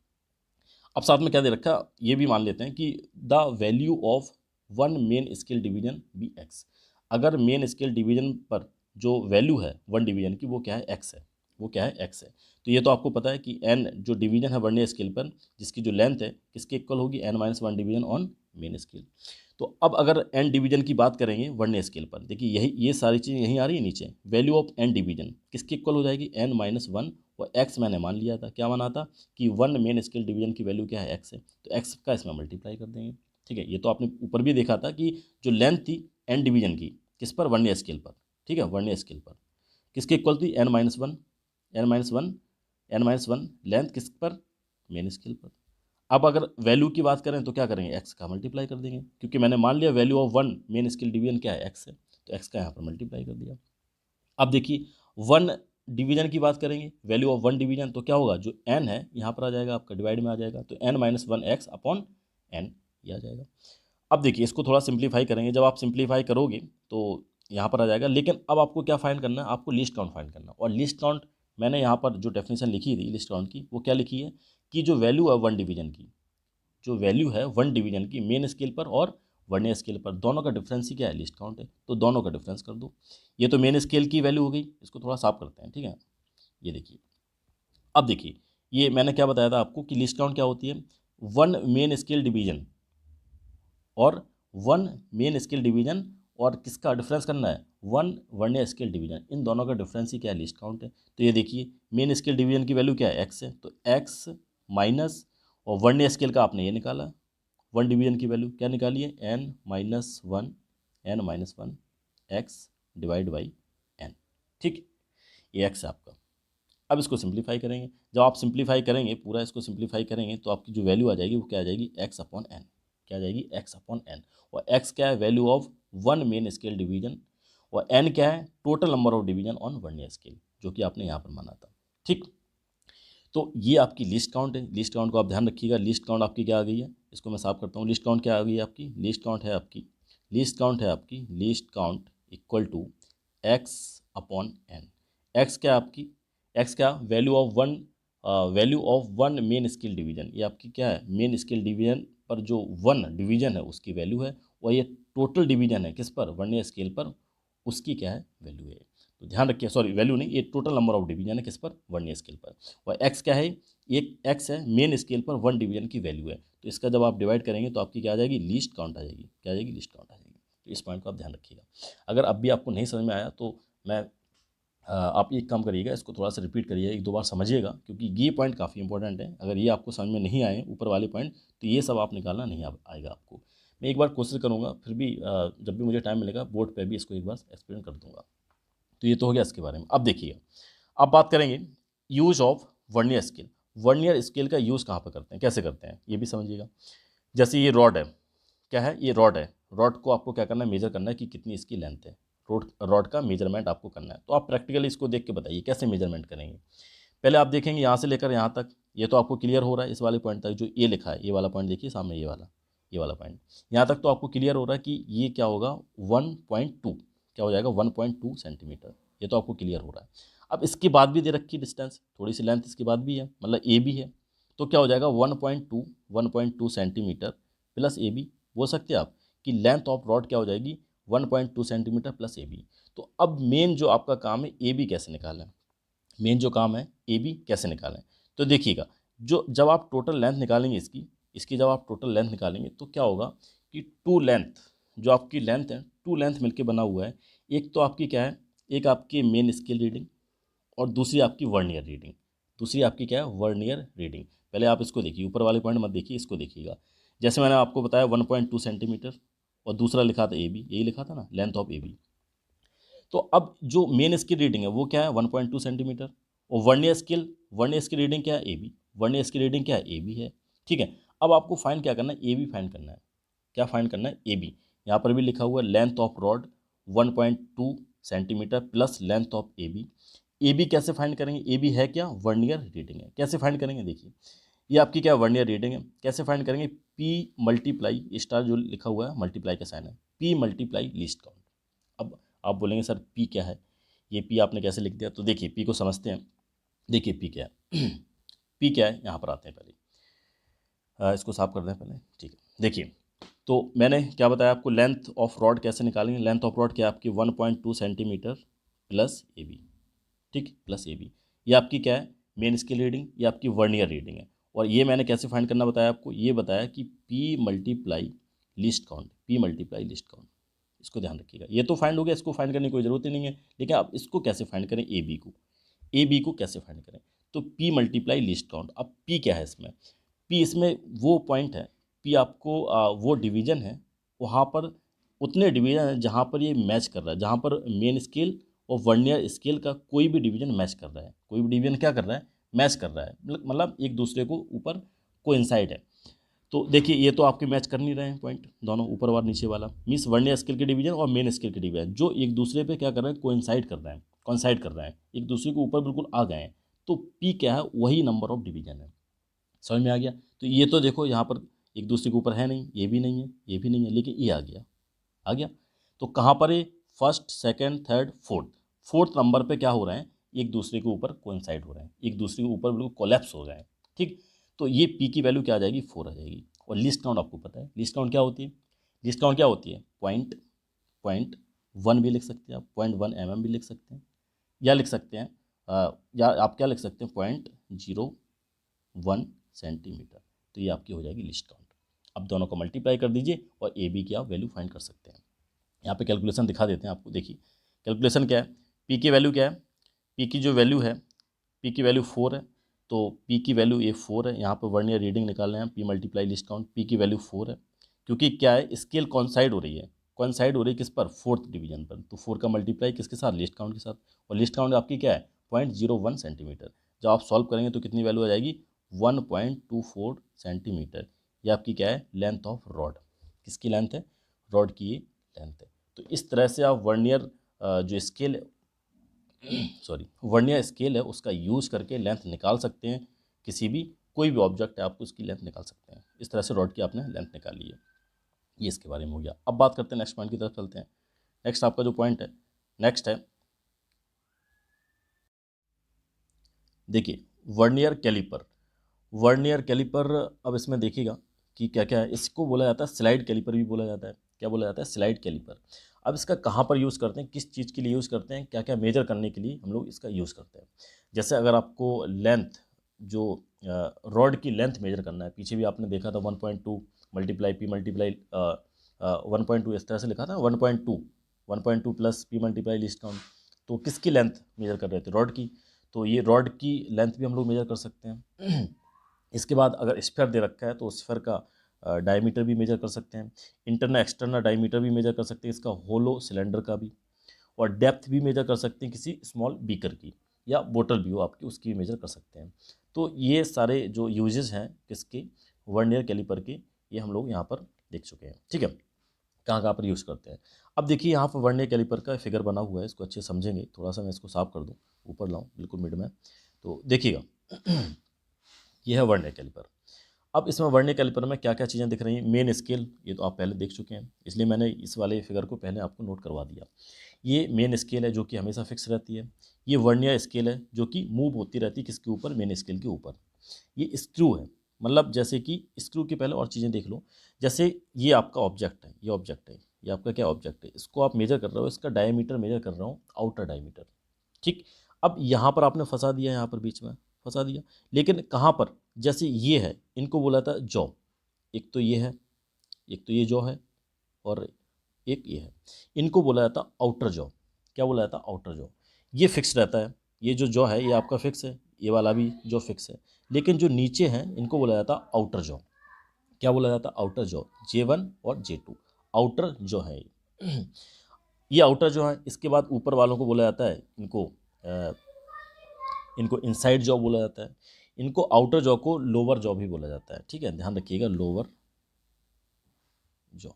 अब साथ में क्या दे रखा, ये भी मान लेते हैं कि the value of one main scale division be X, अगर मेन स्केल डिवीजन पर जो वैल्यू है वन डिवीजन की वो क्या है एक्स है, वो क्या है एक्स है। तो ये तो आपको पता है कि एन जो डिवीजन है वर्नियर स्केल पर जिसकी जो लेंथ है किसके इक्वल होगी N minus one division on main scale. तो अब अगर एन डिवीजन की बात करेंगे वर्नियर स्केल पर, देखिए यही ये सारी चीज़ें यहीं आ रही है नीचे, वैल्यू ऑफ एन डिवीजन किसके इक्वल हो जाएगी एन माइनस वन, और एक्स मैंने मान लिया था, क्या माना था कि वन मेन स्केल डिवीजन की वैल्यू क्या है एक्स है, तो एक्स का इसमें मल्टीप्लाई कर देंगे। ठीक है, ये तो आपने ऊपर भी देखा था कि जो लेंथ थी एन डिवीजन की किस पर वर्नियर स्केल पर, ठीक है वर्नियर स्केल पर किसके इक्वल थी N minus one, N minus one, N minus one length किस पर मेन स्केल पर। अब अगर वैल्यू की बात करें तो क्या करेंगे एक्स का मल्टीप्लाई कर देंगे, क्योंकि मैंने मान लिया value of one main scale division क्या है एक्स है, तो एक्स का यहाँ पर मल्टीप्लाई कर दिया। अब देखिए वन डिवीजन की बात करेंगे, वैल्यू ऑफ वन डिवीजन तो क्या होगा जो एन है यहाँ पर आ जाएगा आपका डिवाइड में आ जाएगा, तो N minus one X upon N ये आ जाएगा। अब देखिए इसको थोड़ा सिंप्लीफाई करेंगे, जब आप सिंप्लीफाई करोगे तो यहाँ पर आ जाएगा, लेकिन अब आपको क्या फाइंड करना है, आपको लिस्ट काउंट फाइंड करना है। और लिस्ट काउंट मैंने यहाँ पर जो डेफिनेशन लिखी थी लिस्ट काउंट की वो क्या लिखी है कि जो वैल्यू है वन डिवीजन की, जो वैल्यू है वन डिवीजन की मेन स्केल पर और वर्नियर स्केल पर दोनों का डिफरेंस ही क्या है लिस्ट काउंट है, तो दोनों का डिफरेंस कर दो। ये तो मेन स्केल की वैल्यू हो गई, इसको थोड़ा साफ करते हैं, ठीक है। ये देखिए अब देखिए ये मैंने क्या बताया था आपको कि लिस्ट काउंट क्या होती है, वन मेन स्केल डिवीजन और वन मेन स्केल डिवीजन और किसका डिफरेंस करना है वन वर्नियर स्केल डिवीजन, इन दोनों का डिफरेंस ही क्या है लिस्ट काउंट है। तो ये देखिए मेन स्केल डिवीजन की वैल्यू क्या है एक्स है, तो एक्स माइनस और वर्नियर स्केल का आपने ये निकाला वन डिवीजन की वैल्यू क्या निकाली है N minus one, N minus one X divide by N, ठीक, ये एक्स है आपका। अब इसको सिंप्लीफाई करेंगे, जब आप सिंप्लीफाई करेंगे पूरा इसको सिंप्लीफाई करेंगे तो आपकी जो वैल्यू आ जाएगी वो क्या आ जाएगी एक्स अपॉन एन, क्या आ जाएगी एक्स अपॉन एन। और एक्स क्या है value of one main scale division, और एन क्या है total number of division on vernier scale जो कि आपने यहाँ पर माना था, ठीक। तो ये आपकी लिस्ट काउंट है, लिस्ट काउंट को आप ध्यान रखिएगा, लिस्ट काउंट आपकी क्या आ गई है, इसको मैं साफ करता हूँ, लिस्ट काउंट क्या आ गई है आपकी, लिस्ट काउंट है आपकी, लिस्ट काउंट है आपकी, list count equal to X upon N. X क्या आपकी, एक्स क्या value of one, value of one main scale division, ये आपकी क्या है मेन स्केल डिवीजन पर जो वन डिवीजन है उसकी वैल्यू है, और ये टोटल डिवीजन है किस पर वर्नियर स्केल पर, उसकी क्या है वैल्यू है। तो ध्यान रखिए, सॉरी वैल्यू नहीं, ये टोटल नंबर ऑफ डिवीजन है किस पर वर्नियर स्केल पर, और एक्स क्या है एक एक्स है मेन स्केल पर वन डिवीजन की वैल्यू है, तो इसका जब आप डिवाइड करेंगे तो आपकी क्या आ जाएगी लिस्ट काउंट आ जाएगी, क्या आ जाएगी लिस्ट काउंट आ जाएगी। तो इस पॉइंट को आप ध्यान रखिएगा। अगर अब भी आपको नहीं समझ में आया तो मैं आप एक काम करिएगा, इसको थोड़ा सा रिपीट करिए एक दो बार समझिएगा, क्योंकि ये पॉइंट काफ़ी इंपॉर्टेंट है, अगर ये आपको समझ में नहीं आए ऊपर वाले पॉइंट तो ये सब आप निकालना नहीं आएगा आपको। मैं एक बार कोशिश करूँगा, फिर भी जब भी मुझे टाइम मिलेगा बोर्ड पे भी इसको एक बार एक्सप्लेन कर दूँगा। तो ये तो हो गया इसके बारे में। अब देखिए अब बात करेंगे use of vernier scale, vernier scale का यूज़ कहाँ पर करते हैं कैसे करते हैं ये भी समझिएगा। जैसे ये रॉड है, क्या है ये रॉड है, रॉड को आपको क्या करना है मेजर करना है कि कितनी इसकी लेंथ है, रॉड का मेजरमेंट आपको करना है। तो आप प्रैक्टिकली इसको देख के बताइए कैसे मेजरमेंट करेंगे। पहले आप देखेंगे यहाँ से लेकर यहाँ तक, ये तो आपको क्लियर हो रहा है इस वाले पॉइंट तक, जो ये लिखा है ये वाला पॉइंट देखिए सामने ये वाला पॉइंट यहाँ तक तो आपको क्लियर हो रहा है कि ये क्या होगा 1.2, क्या हो जाएगा 1.2 सेंटीमीटर, ये तो आपको क्लियर हो रहा है। अब इसके बाद भी दे रखी डिस्टेंस, थोड़ी सी लेंथ इसके बाद भी है, मतलब ए भी है, तो क्या हो जाएगा 1.2 सेंटीमीटर प्लस ए बी, बोल सकते हैं आप कि लेंथ ऑफ रॉड क्या हो जाएगी 1.2 सेंटीमीटर प्लस ए बी। तो अब मेन जो आपका काम है ए बी कैसे निकालें, मेन जो काम है ए बी कैसे निकालें। तो देखिएगा जो जब आप टोटल लेंथ निकालेंगे इसकी, इसकी जब आप टोटल लेंथ निकालेंगे तो क्या होगा कि टू लेंथ, जो आपकी लेंथ है टू लेंथ मिलके बना हुआ है, एक तो आपकी क्या है एक आपकी मेन स्केल रीडिंग और दूसरी आपकी वर्नियर रीडिंग, दूसरी आपकी क्या है वर्नियर रीडिंग। पहले आप इसको देखिए, ऊपर वाले पॉइंट मत देखिए, इसको देखिएगा। जैसे मैंने आपको बताया 1.2 सेंटीमीटर और दूसरा लिखा था ए बी, यही लिखा था ना लेंथ ऑफ ए बी। तो अब जो मेन स्केल रीडिंग है वो क्या है 1.2 सेंटीमीटर, और वर्नियर स्केल रीडिंग क्या है A B, vernier scale reading क्या है ए बी है, ठीक है। अब आपको फाइंड क्या करना है ए बी फाइंड करना है, क्या फाइंड करना है ए बी। यहाँ पर भी लिखा हुआ है length of rod 1.2 centimetre plus length of A B कैसे फाइंड करेंगे? ए बी है क्या? वर्नियर रीडिंग है। कैसे फाइंड करेंगे? देखिए ये आपकी क्या वर्नियर रीडिंग है। कैसे फाइंड करेंगे? पी मल्टीप्लाई, स्टार जो लिखा हुआ है मल्टीप्लाई का साइन है, पी मल्टीप्लाई लीस्ट काउंट। अब आप बोलेंगे सर पी क्या है, ये पी आपने कैसे लिख दिया? तो देखिए पी को समझते हैं। देखिए पी क्या है पी क्या है, यहाँ पर आते हैं पहले। इसको साफ कर दें पहले, ठीक है। देखिए तो मैंने क्या बताया आपको, लेंथ ऑफ रॉड कैसे निकालेंगे। लेंथ ऑफ रॉड क्या है आपकी? 1.2 सेंटीमीटर प्लस ए बी, ठीक, प्लस ए बी। ये आपकी क्या है? मेन स्केल रीडिंग, ये आपकी वर्नियर रीडिंग है। और ये मैंने कैसे फाइंड करना बताया आपको? ये बताया कि P multiply least count, P multiply least count. इसको ध्यान रखिएगा। ये तो फाइंड हो गया, इसको फाइंड करने की कोई ज़रूरत ही नहीं है। लेकिन आप इसको कैसे फाइंड करें? ए बी को कैसे फाइंड करें? तो पी मल्टीप्लाई लीस्ट काउंट। अब पी क्या है इसमें? पी इसमें वो पॉइंट है, पी आपको वो डिवीज़न है, वहाँ पर उतने डिवीज़न हैं जहाँ पर ये मैच कर रहा है, जहाँ पर मेन स्केल और वर्नियर स्केल का कोई भी डिवीज़न मैच कर रहा है। कोई भी डिवीज़न क्या कर रहा है? मैच कर रहा है, मतलब एक दूसरे को ऊपर कोइंसाइड है। तो देखिए ये तो आपके मैच कर नहीं रहे हैं पॉइंट, दोनों ऊपर वाला नीचे वाला, मीन्स वर्नियर स्केल के डिवीजन और मेन स्केल के डिवीजन जो एक दूसरे पे क्या कर रहे हैं? कोइंसाइड कर रहे हैं, कॉन्साइड कर रहे हैं, एक दूसरे के ऊपर बिल्कुल आ गए हैं। तो पी क्या है? वही नंबर ऑफ डिवीजन है। समझ में आ गया? तो ये तो देखो यहाँ पर एक दूसरे के ऊपर है नहीं, ये भी नहीं है, ये भी नहीं है, लेकिन ये आ गया, आ गया। तो कहाँ पर ये? First, second, third, fourth, fourth number पे क्या हो रहे हैं? एक दूसरे के ऊपर कोइंसाइड हो रहे हैं, एक दूसरे के ऊपर बिल्कुल कोलैप्स हो गए हैं, ठीक। तो ये पी की वैल्यू क्या आ जाएगी? 4 आ जाएगी। और लिस्ट काउंट आपको पता है, लिस्ट काउंट क्या होती है? लिस्ट काउंट क्या होती है? पॉइंट 1 भी लिख सकते हैं आप, 0.1 भी लिख सकते हैं, या लिख सकते हैं या आप क्या लिख सकते हैं? 0.01 सेंटीमीटर। तो ये आपकी हो जाएगी लिस्ट काउंट। अब दोनों को मल्टीप्लाई कर दीजिए और ए बी की आप वैल्यू फाइंड कर सकते हैं। यहाँ पे कैलकुलेशन दिखा देते हैं आपको। देखिए कैलकुलेशन क्या है? पी की वैल्यू क्या है? पी की जो वैल्यू है, पी की वैल्यू 4 है। तो पी की वैल्यू ये 4 है। यहाँ पर वर्नियर रीडिंग निकाल रहे हैं, P multiply list count, P की वैल्यू 4 है। क्योंकि क्या है? स्केल कॉन्साइड हो रही है, कॉन्साइड हो रही है किस पर? फोर्थ डिवीजन पर। तो 4 का मल्टीप्लाई किसके साथ? लिस्ट काउंट के साथ। और लिस्ट काउंट आपकी क्या है? 0.01 सेंटीमीटर। जब आप सॉल्व करेंगे तो कितनी वैल्यू आ जाएगी? 1.24 सेंटीमीटर। ये आपकी क्या है? Length of rod. किसकी लेंथ है? रॉड की ये लेंथ है। तो इस तरह से आप वर्नियर जो स्केल सॉरी वर्नियर स्केल है उसका यूज़ करके लेंथ निकाल सकते हैं। किसी भी कोई भी ऑब्जेक्ट है आपको उसकी लेंथ निकाल सकते हैं। इस तरह से रॉड की आपने लेंथ निकाली है। ये इसके बारे में हो गया। अब बात करते हैं नेक्स्ट पॉइंट की तरफ चलते हैं। नेक्स्ट आपका जो पॉइंट है, नेक्स्ट है, देखिए वर्नियर कैलिपर। वर्नियर कैलिपर, अब इसमें देखिएगा कि क्या क्या है। इसको बोला जाता है स्लाइड कैलिपर भी बोला जाता है। क्या बोला जाता है? Slide caliper. अब इसका कहाँ पर यूज़ करते हैं, किस चीज़ के लिए यूज़ करते हैं, क्या क्या मेजर करने के लिए हम लोग इसका यूज़ करते हैं। जैसे अगर आपको लेंथ, जो रॉड की लेंथ मेजर करना है, पीछे भी आपने देखा था 1.2 मल्टीप्लाई पी मल्टीप्लाई 1.2 इस तरह से लिखा था, 1.2 plus P multiply list count. तो किसकी लेंथ मेजर कर रहे थे? रॉड की। तो ये रॉड की लेंथ भी हम लोग मेजर कर सकते हैं। इसके बाद अगर स्फीयर दे रखा है तो स्फीयर का डायमीटर भी मेजर कर सकते हैं, इंटरनल एक्सटर्नल डायमीटर भी मेजर कर सकते हैं, इसका होलो सिलेंडर का भी, और डेप्थ भी मेजर कर सकते हैं किसी स्मॉल बीकर की, या बोतल भी हो आपकी उसकी भी मेजर कर सकते हैं। तो ये सारे जो यूजेस हैं किसके? वर्नियर कैलिपर के, ये हम लोग यहाँ पर देख चुके हैं, ठीक है। कहाँ कहाँ पर यूज़ करते हैं। अब देखिए यहाँ पर वर्नियर कैलिपर का फिगर बना हुआ है, इसको अच्छे से समझेंगे। थोड़ा सा मैं इसको साफ कर दूँ, ऊपर लाऊँ बिल्कुल मिड में, तो देखिएगा ये है वर्नियर कैलिपर। अब इसमें वर्नियर कैलिपर में क्या क्या चीज़ें दिख रही हैं? मेन स्केल, ये तो आप पहले देख चुके हैं, इसलिए मैंने इस वाले फिगर को पहले आपको नोट करवा दिया। ये मेन स्केल है जो कि हमेशा फिक्स रहती है। ये वर्नियर स्केल है जो कि मूव होती रहती है किसके ऊपर? मेन स्केल के ऊपर। ये स्क्रू है, मतलब जैसे कि स्क्रू के पहले और चीज़ें देख लो। जैसे ये आपका ऑब्जेक्ट है, ये ऑब्जेक्ट है, ये आपका क्या ऑब्जेक्ट है, इसको आप मेजर कर रहे हो, इसका डायमीटर मेजर कर रहा हूँ, आउटर डायमीटर, ठीक। अब यहाँ पर आपने फंसा दिया, यहाँ पर बीच में फंसा दिया, लेकिन कहाँ पर? जैसे ये है, इनको बोला था जॉ, एक तो ये है, एक तो ये जॉ है, और एक ये है, इनको बोला जाता आउटर जॉ। क्या बोला जाता? Outer jaw. ये फिक्स रहता है, ये जो जॉ है ये आपका फिक्स है, ये वाला भी जॉ फिक्स है। लेकिन जो नीचे हैं इनको बोला जाता आउटर जॉ। क्या बोला जाता? Outer jaw. J1 और J2 आउटर जॉ है ये। ये आउटर जॉ है। इसके बाद ऊपर वालों को बोला जाता है, इनको इनसाइड जॉ बोला जाता है। इनको आउटर जॉ को लोअर जॉ भी बोला जाता है, ठीक है, ध्यान रखिएगा, लोअर जॉ,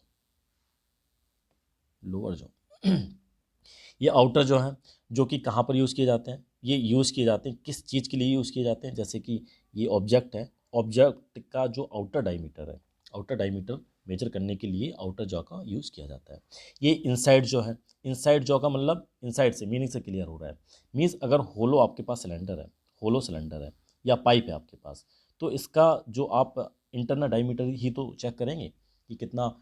लोअर जॉ। ये आउटर जो है, जो कि कहाँ पर यूज़ किए जाते हैं, ये यूज़ किए जाते हैं किस चीज़ के लिए यूज़ किए जाते हैं, जैसे कि ये ऑब्जेक्ट है, ऑब्जेक्ट का जो आउटर डायमीटर है, आउटर डायमीटर मेजर करने के लिए आउटर जॉ का यूज़ किया जाता है। ये इनसाइड जॉ है, इनसाइड जॉ का मतलब इनसाइड से, मीनिंग से क्लियर हो रहा है, मीन्स अगर होलो आपके पास सिलेंडर है, होलो सिलेंडर है या पाइप है आपके पास, तो इसका जो आप इंटरनल डायमीटर ही तो चेक करेंगे कि कितना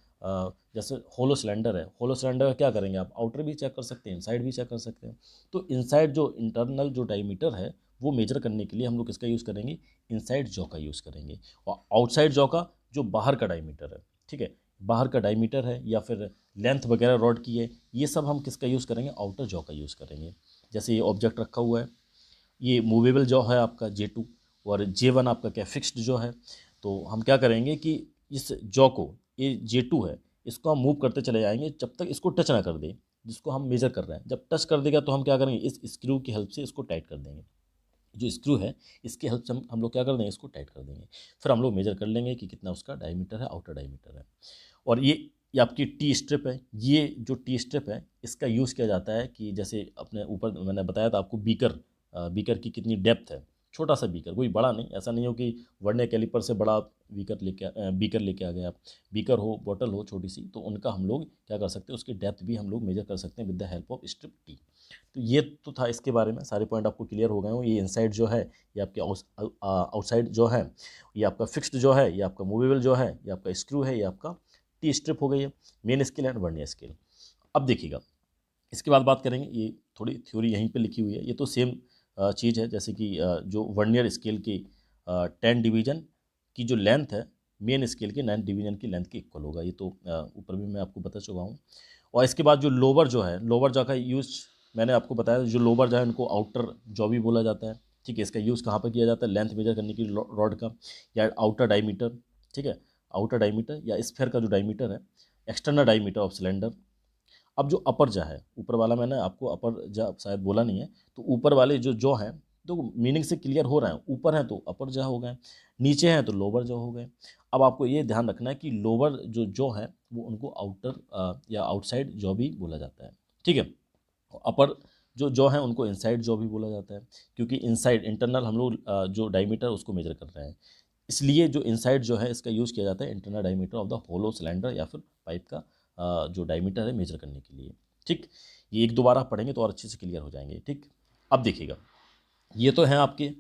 जैसे होलो सिलेंडर है, होलो सिलेंडर का क्या करेंगे आप, आउटर भी चेक कर सकते हैं, इनसाइड भी चेक कर सकते हैं। तो इनसाइड जो इंटरनल जो डायमीटर है वो मेजर करने के लिए हम लोग किसका यूज़ करेंगे, इनसाइड जॉ का यूज़ करेंगे। और आउटसाइड जॉ का जो बाहर का डायमीटर है, ठीक है, बाहर का डायमीटर है या फिर लेंथ वगैरह रॉड की है, ये सब हम किसका यूज़ करेंगे, आउटर जॉ का यूज़ करेंगे। जैसे ये ऑब्जेक्ट रखा हुआ है, ये मूवेबल जॉ है आपका J2, और J1 आपका क्या फिक्स्ड जॉ है। तो हम क्या करेंगे कि इस जॉ को, ये J2 है, इसको हम मूव करते चले जाएंगे जब तक इसको टच ना कर दे, जिसको हम मेजर कर रहे हैं। जब टच कर देगा तो हम क्या करेंगे, इस स्क्रू की हेल्प से इसको टाइट कर देंगे, जो स्क्रू है इसकी हेल्प से हम लोग क्या कर देंगे, इसको टाइट कर देंगे। फिर हम लोग मेजर कर लेंगे कि कितना उसका डायमीटर है, आउटर डायमीटर है। और ये आपकी टी स्ट्रिप है, ये जो टी स्ट्रिप है इसका यूज़ किया जाता है कि जैसे अपने ऊपर मैंने बताया था आपको, बीकर, बीकर की कितनी डेप्थ है, छोटा सा बीकर, कोई बड़ा नहीं, ऐसा नहीं हो कि वर्नियर कैलिपर से बड़ा बीकर लेके आ गए आप, बीकर हो, बॉटल हो छोटी सी, तो उनका हम लोग क्या कर सकते हैं, उसकी डेप्थ भी हम लोग मेजर कर सकते हैं with the help of strip T. तो ये तो था इसके बारे में, सारे पॉइंट आपको क्लियर हो गए हो। ये इनसाइड जो है, ये आपके आउटसाइड जो है, ये आपका फिक्स्ड जो है, ये आपका मूवेबल जो है, ये आपका स्क्रू है, ये आपका टी स्ट्रिप हो गई है, main scale and vernier scale. अब देखिएगा, इसके बाद बात करेंगे, ये थोड़ी थ्योरी यहीं पे लिखी हुई है, ये तो सेम चीज़ है, जैसे कि जो वर्नियर स्केल की 10 डिवीजन की जो लेंथ है, मेन स्केल के 9 डिवीजन की लेंथ के इक्वल होगा, ये तो ऊपर भी मैं आपको बता चुका हूँ। और इसके बाद जो लोअर जो है, लोअर जॉ का यूज़ मैंने आपको बताया, जो लोअर जो है उनको आउटर जॉ भी बोला जाता है, ठीक है। इसका यूज़ कहाँ पर किया जाता है, लेंथ मेजर करने के लिए रॉड का, या आउटर डायमीटर, ठीक है, आउटर डायमीटर या स्फेयर का जो डायमीटर है, एक्सटर्नल डायमीटर ऑफ सिलेंडर। अब जो अपर जा है, ऊपर वाला मैंने आपको अपर जा शायद बोला नहीं है, तो ऊपर वाले जो जॉ हैं, तो मीनिंग से क्लियर हो रहा है, ऊपर हैं तो अपर जा हो गए, नीचे हैं तो लोअर जॉ हो गए। अब आपको ये ध्यान रखना है कि लोअर जो जॉ है वो उनको आउटर या आउटसाइड जॉ भी बोला जाता है, ठीक है। अपर जो जॉ है उनको इनसाइड जॉ भी बोला जाता है, क्योंकि इनसाइड इंटरनल हम लोग जो डायमीटर उसको मेजर कर रहे हैं, इसलिए जो इनसाइड जो है इसका यूज़ किया जाता है internal diameter of the hollow cylinder या फिर पाइप का जो डायमीटर है मेजर करने के लिए, ठीक। ये एक दोबारा पढ़ेंगे तो और अच्छे से क्लियर हो जाएंगे, ठीक। अब देखिएगा, ये तो हैं आपके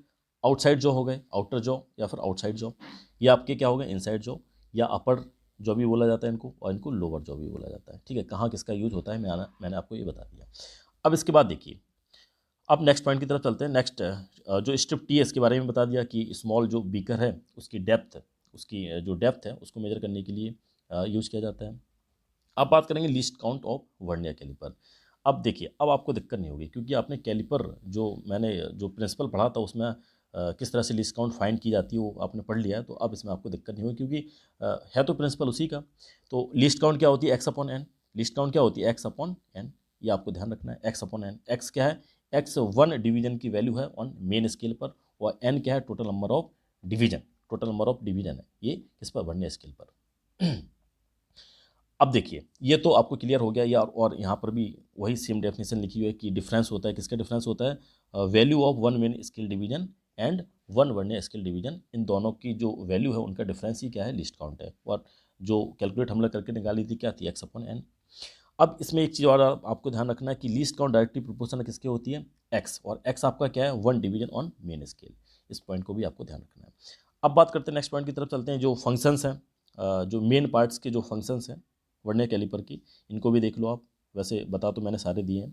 आउटसाइड जॉ हो गए, आउटर जॉ या फिर आउटसाइड जॉ, ये आपके क्या हो गए, इनसाइड जॉ या अपर जॉ भी बोला जाता है इनको, और इनको लोअर जॉ भी बोला जाता है, ठीक है। कहाँ किसका यूज होता है मैंने आपको ये बता दिया। अब इसके बाद देखिए, अब नेक्स्ट पॉइंट की तरफ चलते हैं। नेक्स्ट जो स्ट्रिप टी है इसके बारे में बता दिया कि स्मॉल जो बीकर है उसकी डेप्थ, उसकी जो डेप्थ है उसको मेजर करने के लिए यूज़ किया जाता है। अब बात करेंगे least count of vernier caliper. अब देखिए, अब आपको दिक्कत नहीं होगी, क्योंकि आपने कैलिपर जो मैंने जो प्रिंसिपल पढ़ा था उसमें किस तरह से लीस्ट काउंट फाइंड की जाती है वो आपने पढ़ लिया है, तो अब इसमें आपको दिक्कत नहीं होगी, क्योंकि है तो प्रिंसिपल उसी का। तो लीस्ट काउंट क्या होती है, X upon N, least count क्या होती है, एक्स अपॉन एन, ये आपको ध्यान रखना है, एक्स अपॉन एन। एक्स क्या है, एक्स वन डिवीजन की वैल्यू है ऑन मेन स्केल पर, और एन क्या है, total number of division, total number of division है ये किस पर, वर्नियर स्केल पर। अब देखिए, ये तो आपको क्लियर हो गया यार, और यहाँ पर भी वही सेम डेफिनेशन लिखी हुई है कि डिफरेंस होता है, किसका डिफरेंस होता है, value of one main scale division and one vernier scale division, इन दोनों की जो वैल्यू है उनका डिफरेंस ही क्या है, लिस्ट काउंट है। और जो कैलकुलेट हम लोग करके निकाली थी क्या थी, एक्स अपॉन एन। अब इसमें एक चीज़ और आपको ध्यान रखना है कि लीस्ट काउंट डायरेक्टली प्रोपोर्शनल किसके होती है, एक्स, और एक्स आपका क्या है, one division on main scale. इस पॉइंट को भी आपको ध्यान रखना है। अब बात करते हैं नेक्स्ट पॉइंट की तरफ चलते हैं, जो फंक्शंस हैं, जो मेन पार्ट्स के जो फंक्शंस हैं वर्नियर कैलिपर की, इनको भी देख लो आप। वैसे बता तो मैंने सारे दिए हैं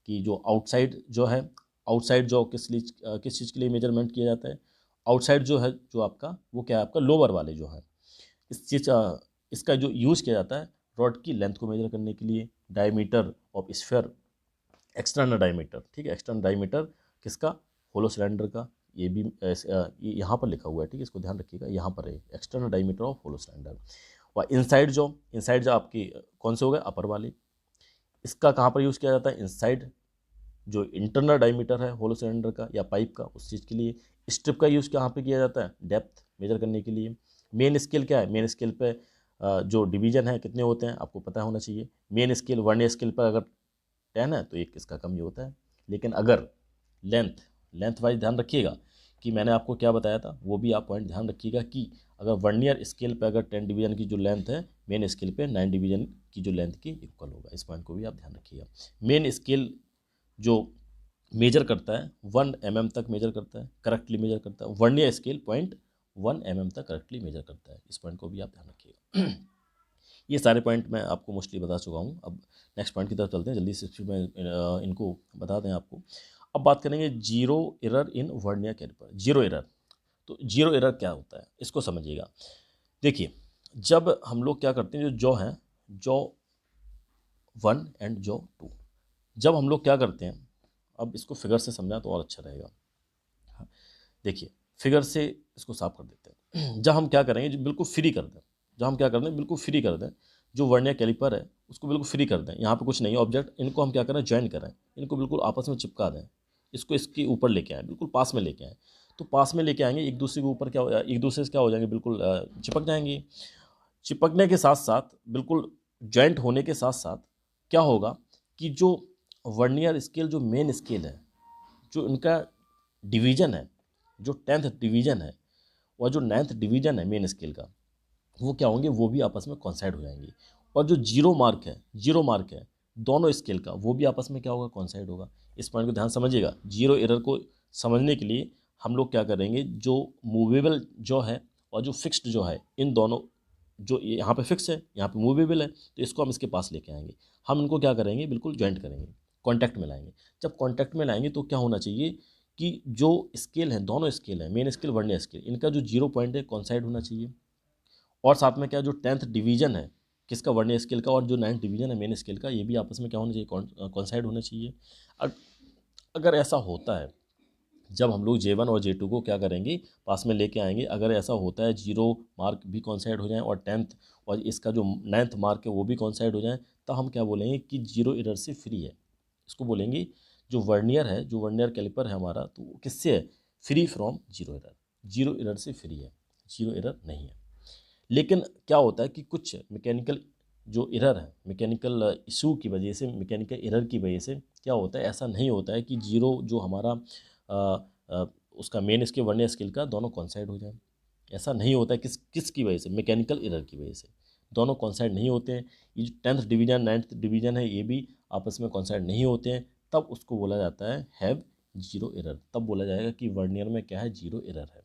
कि जो आउटसाइड जो है, आउटसाइड जो किस चीज़ के लिए मेजरमेंट किया जाता है, आउटसाइड जो है जो आपका वो क्या है, आपका लोअर वाले जो है, इस चीज़ इसका जो यूज़ किया जाता है रॉड की लेंथ को मेजर करने के लिए, diameter of sphere, external diameter, ठीक है, एक्सटर्नल डायमीटर किसका, होलो सिलेंडर का, ये भी ये यहाँ पर लिखा हुआ है, ठीक है, इसको ध्यान रखिएगा, यहाँ पर है external diameter of hollow cylinder. और इनसाइड जो आपकी कौन से हो गए, अपर वाले, इसका कहाँ पर यूज़ किया जाता है, इनसाइड जो इंटरनल डायमीटर है होलो सिलेंडर का या पाइप का, उस चीज़ के लिए। स्ट्रिप का यूज़ कहाँ पे किया जाता है, डेप्थ मेजर करने के लिए। मेन स्केल क्या है, मेन स्केल पे जो डिवीजन है कितने होते हैं आपको पता होना चाहिए। मेन स्केल वर्नियर स्केल पर अगर 10 है तो एक इसका कम ही होता है। लेकिन अगर लेंथ वाइज ध्यान रखिएगा कि मैंने आपको क्या बताया था, वो भी आप पॉइंट ध्यान रखिएगा कि अगर वर्नियर स्केल पे अगर 10 डिवीजन की जो लेंथ है, मेन स्केल पे 9 डिवीजन की जो लेंथ की इक्वल होगा। इस पॉइंट को भी आप ध्यान रखिएगा। मेन स्केल जो मेजर करता है 1 mm तक मेजर करता है, करेक्टली मेजर करता है। वर्नियर स्केल 0.1 mm तक करेक्टली मेजर करता है। इस पॉइंट को भी आप ध्यान रखिएगा। ये सारे पॉइंट मैं आपको मोस्टली बता चुका हूँ। अब नेक्स्ट पॉइंट की तरफ चलते हैं जल्दी से, फिर मैं इनको बता दें आपको। अब बात करेंगे zero error in vernier caliper. Zero error, तो जीरो एरर क्या होता है इसको समझिएगा। देखिए, जब हम लोग क्या करते हैं, जो जॉ है, जॉ 1 एंड जॉ 2, जब हम लोग क्या करते हैं, अब इसको फिगर से समझा तो और अच्छा रहेगा। हाँ, देखिए फिगर से इसको साफ कर देते हैं। जब हम क्या करेंगे, जो बिल्कुल फ्री कर दें, जब हम क्या कर दें, बिल्कुल फ्री कर दें, जो वर्नियर कैलिपर है उसको बिल्कुल फ्री कर दें। यहाँ पे कुछ नहीं है ऑब्जेक्ट, इनको हम क्या करें, ज्वाइन करें, इनको बिल्कुल आपस में चिपका दें, इसको इसके ऊपर लेके आएँ, बिल्कुल पास में लेके आएँ। तो पास में लेके आएंगे, एक दूसरे के ऊपर क्या एक दूसरे से क्या हो जाएंगे, बिल्कुल चिपक जाएंगे। चिपकने के साथ साथ, बिल्कुल ज्वाइंट होने के साथ साथ क्या होगा कि जो वर्नियर स्केल, जो मेन स्केल है, जो इनका डिवीजन है, जो 10th डिवीजन है और जो 9th डिवीजन है मेन स्केल का, वो क्या होंगे, वो भी आपस में कॉन्साइड हो जाएंगे। और जो जीरो मार्क है दोनों स्केल का, वो भी आपस में क्या होगा, कॉन्साइड होगा। इस पॉइंट को ध्यान समझिएगा। जीरो एरर को समझने के लिए हम लोग क्या करेंगे, जो मूवेबल जो है और जो फिक्स्ड जो है, इन दोनों, जो यहाँ पे फिक्स है, यहाँ पे मूवेबल है, तो इसको हम इसके पास लेके आएंगे। हम इनको क्या करेंगे, बिल्कुल ज्वाइंट करेंगे, कॉन्टैक्ट में लाएंगे। जब कॉन्टैक्ट में लाएंगे तो क्या होना चाहिए कि जो स्केल हैं, दोनों स्केल हैं, मेन स्केल वर्नियर स्केल, इनका जो जीरो पॉइंट है कॉन्साइड होना चाहिए। और साथ में क्या, जो 10th डिवीजन है किसका, वर्नियर स्केल का, और जो 9th डिवीजन है मेन स्केल का, ये भी आपस में क्या होना चाहिए, कॉन्साइड होना चाहिए। अगर ऐसा होता है, जब हम लोग J1 और J2 को क्या करेंगे, पास में लेके आएंगे, अगर ऐसा होता है जीरो मार्क भी कॉन्साइड हो जाए और 10th और इसका जो 9th मार्क है वो भी कॉन्साइड हो जाए, तो हम क्या बोलेंगे कि जीरो एरर से फ्री है। इसको बोलेंगे जो वर्नियर है, जो वर्नियर कैलिपर है हमारा, तो वो किससे है, free from zero error, zero error से फ्री है, जीरो एरर नहीं है। लेकिन क्या होता है कि कुछ मैकेनिकल जो एरर है, मैकेनिकल इशू की वजह से, मैकेनिकल एरर की वजह से क्या होता है, ऐसा नहीं होता है कि जीरो जो हमारा उसका मेन स्केल वर्नियर स्केल का दोनों कॉन्साइड हो जाए। ऐसा नहीं होता है, किस की वजह से, मैकेनिकल एरर की वजह से दोनों कॉन्साइड नहीं होते हैं। ये जो 10th डिवीजन 9th डिवीजन है, ये भी आपस में कॉन्साइड नहीं होते हैं। तब उसको बोला जाता है हैव जीरो एरर, तब बोला जाएगा कि वर्नियर में क्या है, जीरो एरर है।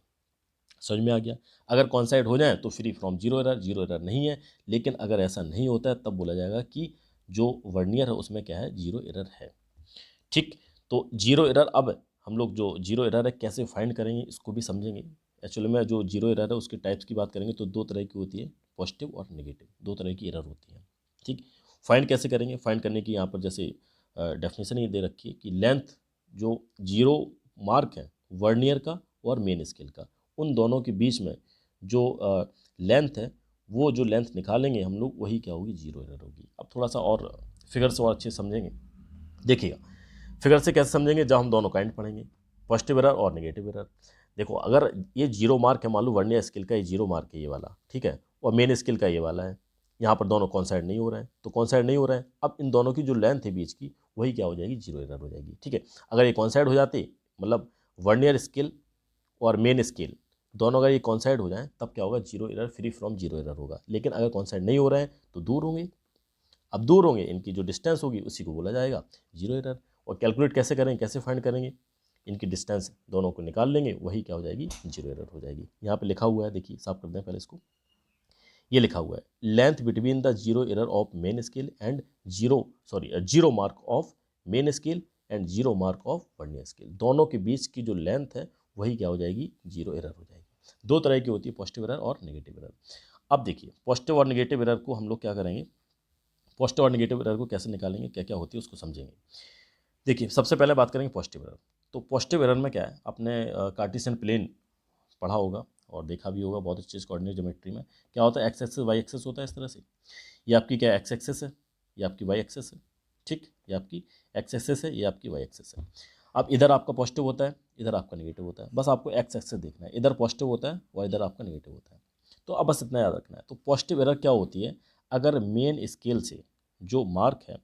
समझ में आ गया। अगर कॉन्साइड हो जाए तो free from zero error, zero error नहीं है। लेकिन अगर ऐसा नहीं होता है तब बोला जाएगा कि जो वर्नियर है उसमें क्या है, जीरो एरर है। ठीक, तो जीरो एरर, अब हम लोग जो जीरो एरर है कैसे फाइंड करेंगे इसको भी समझेंगे। एक्चुअली में जो जीरो एरर है उसके टाइप्स की बात करेंगे तो दो तरह की होती है, पॉजिटिव और नेगेटिव, दो तरह की एरर होती है। ठीक, फाइंड कैसे करेंगे, फाइंड करने की यहाँ पर जैसे डेफिनेशन ये दे रखी है कि लेंथ, जो जीरो मार्क है वर्नियर का और मेन स्केल का, उन दोनों के बीच में जो लेंथ है, वो जो लेंथ निकालेंगे हम लोग, वही क्या होगी, जीरो एरर होगी। अब थोड़ा सा और फिगर से और अच्छे से समझेंगे। देखिएगा, फिगर से कैसे समझेंगे, जब हम दोनों काइंड पढ़ेंगे, पॉजिटिव एरर और नेगेटिव एरर। देखो, अगर ये जीरो मार्क है, मान लो वर्नियर स्केल का ये जीरो मार्क है, ये वाला, ठीक है, और मेन स्केल का ये वाला है, यहाँ पर दोनों कॉन्साइड नहीं हो रहे हैं, तो कॉन्साइड नहीं हो रहे हैं, अब इन दोनों की जो लेंथ है बीच की, वही क्या हो जाएगी, जीरो एरर हो जाएगी। ठीक है, अगर ये कॉन्साइड हो जाते, मतलब वर्नियर स्केल और मेन स्केल दोनों अगर ये कॉन्साइड हो जाए, तब क्या होगा, zero error, free from zero error होगा। लेकिन अगर कॉन्साइड नहीं हो रहे हैं तो दूर होंगे। अब दूर होंगे, इनकी जो डिस्टेंस होगी उसी को बोला जाएगा जीरो एरर। और कैलकुलेट कैसे करेंगे, कैसे फाइंड करेंगे, इनकी डिस्टेंस दोनों को निकाल लेंगे, वही क्या हो जाएगी, जीरो एरर हो जाएगी। यहाँ पे लिखा हुआ है, देखिए साफ कर दें पहले इसको। ये लिखा हुआ है, length between the zero error of main scale and zero mark of main scale and zero mark of vernier scale, दोनों के बीच की जो लेंथ है वही क्या हो जाएगी, जीरो एरर हो जाएगी। दो तरह की होती है, पॉजिटिव एरर और नेगेटिव एरर। अब देखिए, पॉजिटिव और नेगेटिव एरर को हम लोग क्या करेंगे, पॉजिटिव और नेगेटिव एरर को कैसे निकालेंगे, क्या क्या होती है उसको समझेंगे। देखिए, सबसे पहले बात करेंगे पॉजिटिव एरर। तो पॉजिटिव एरर में क्या है, आपने कार्टेशियन प्लेन पढ़ा होगा और देखा भी होगा बहुत अच्छे से, कोऑर्डिनेट ज्योमेट्री में क्या होता है, एक्स एक्सेस वाई एक्सेस होता है इस तरह से। ये आपकी क्या एक्स एक्सेस है, ये आपकी वाई एक्सेस है। ठीक, ये आपकी एक्स एक्सेस है, ये आपकी वाई एक्सेस है। अब इधर आपका पॉजिटिव होता है, इधर आपका नेगेटिव होता है, बस आपको एक्स एक्सेस देखना है, इधर पॉजिटिव होता है और इधर आपका नेगेटिव होता है। तो अब बस इतना याद रखना है। तो पॉजिटिव एरर क्या होती है, अगर मेन स्केल से जो मार्क है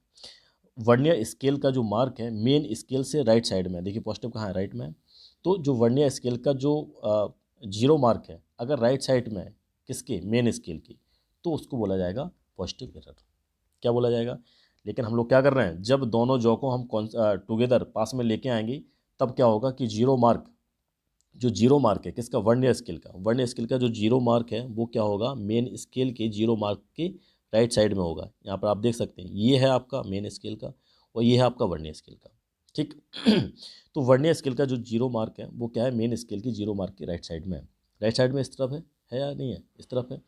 वर्नियर स्केल का जो मार्क है मेन स्केल से राइट साइड में, देखिए पॉजिटिव कहाँ है, राइट में है। तो जो वर्नियर स्केल का जो जीरो मार्क है अगर राइट साइड में है किसके, मेन स्केल की, तो उसको बोला जाएगा पॉजिटिव एरर। क्या बोला जाएगा। लेकिन हम लोग क्या कर रहे हैं, जब दोनों जॉ को हम टुगेदर पास में लेके आएंगे तब क्या होगा कि जीरो मार्क, जो जीरो मार्क है किसका, वर्नियर स्केल का, वर्नियर स्केल का जो जीरो मार्क है वो क्या होगा, मेन स्केल के जीरो मार्क के राइट साइड में होगा। यहाँ पर आप देख सकते हैं ये है आपका मेन स्केल का और ये है आपका वर्नियर स्केल का, ठीक। तो वर्नियर स्केल का जो जीरो मार्क है वो क्या है, मेन स्केल की जीरो मार्क के राइट साइड में है। राइट साइड में इस तरफ है या नहीं है, इस तरफ है।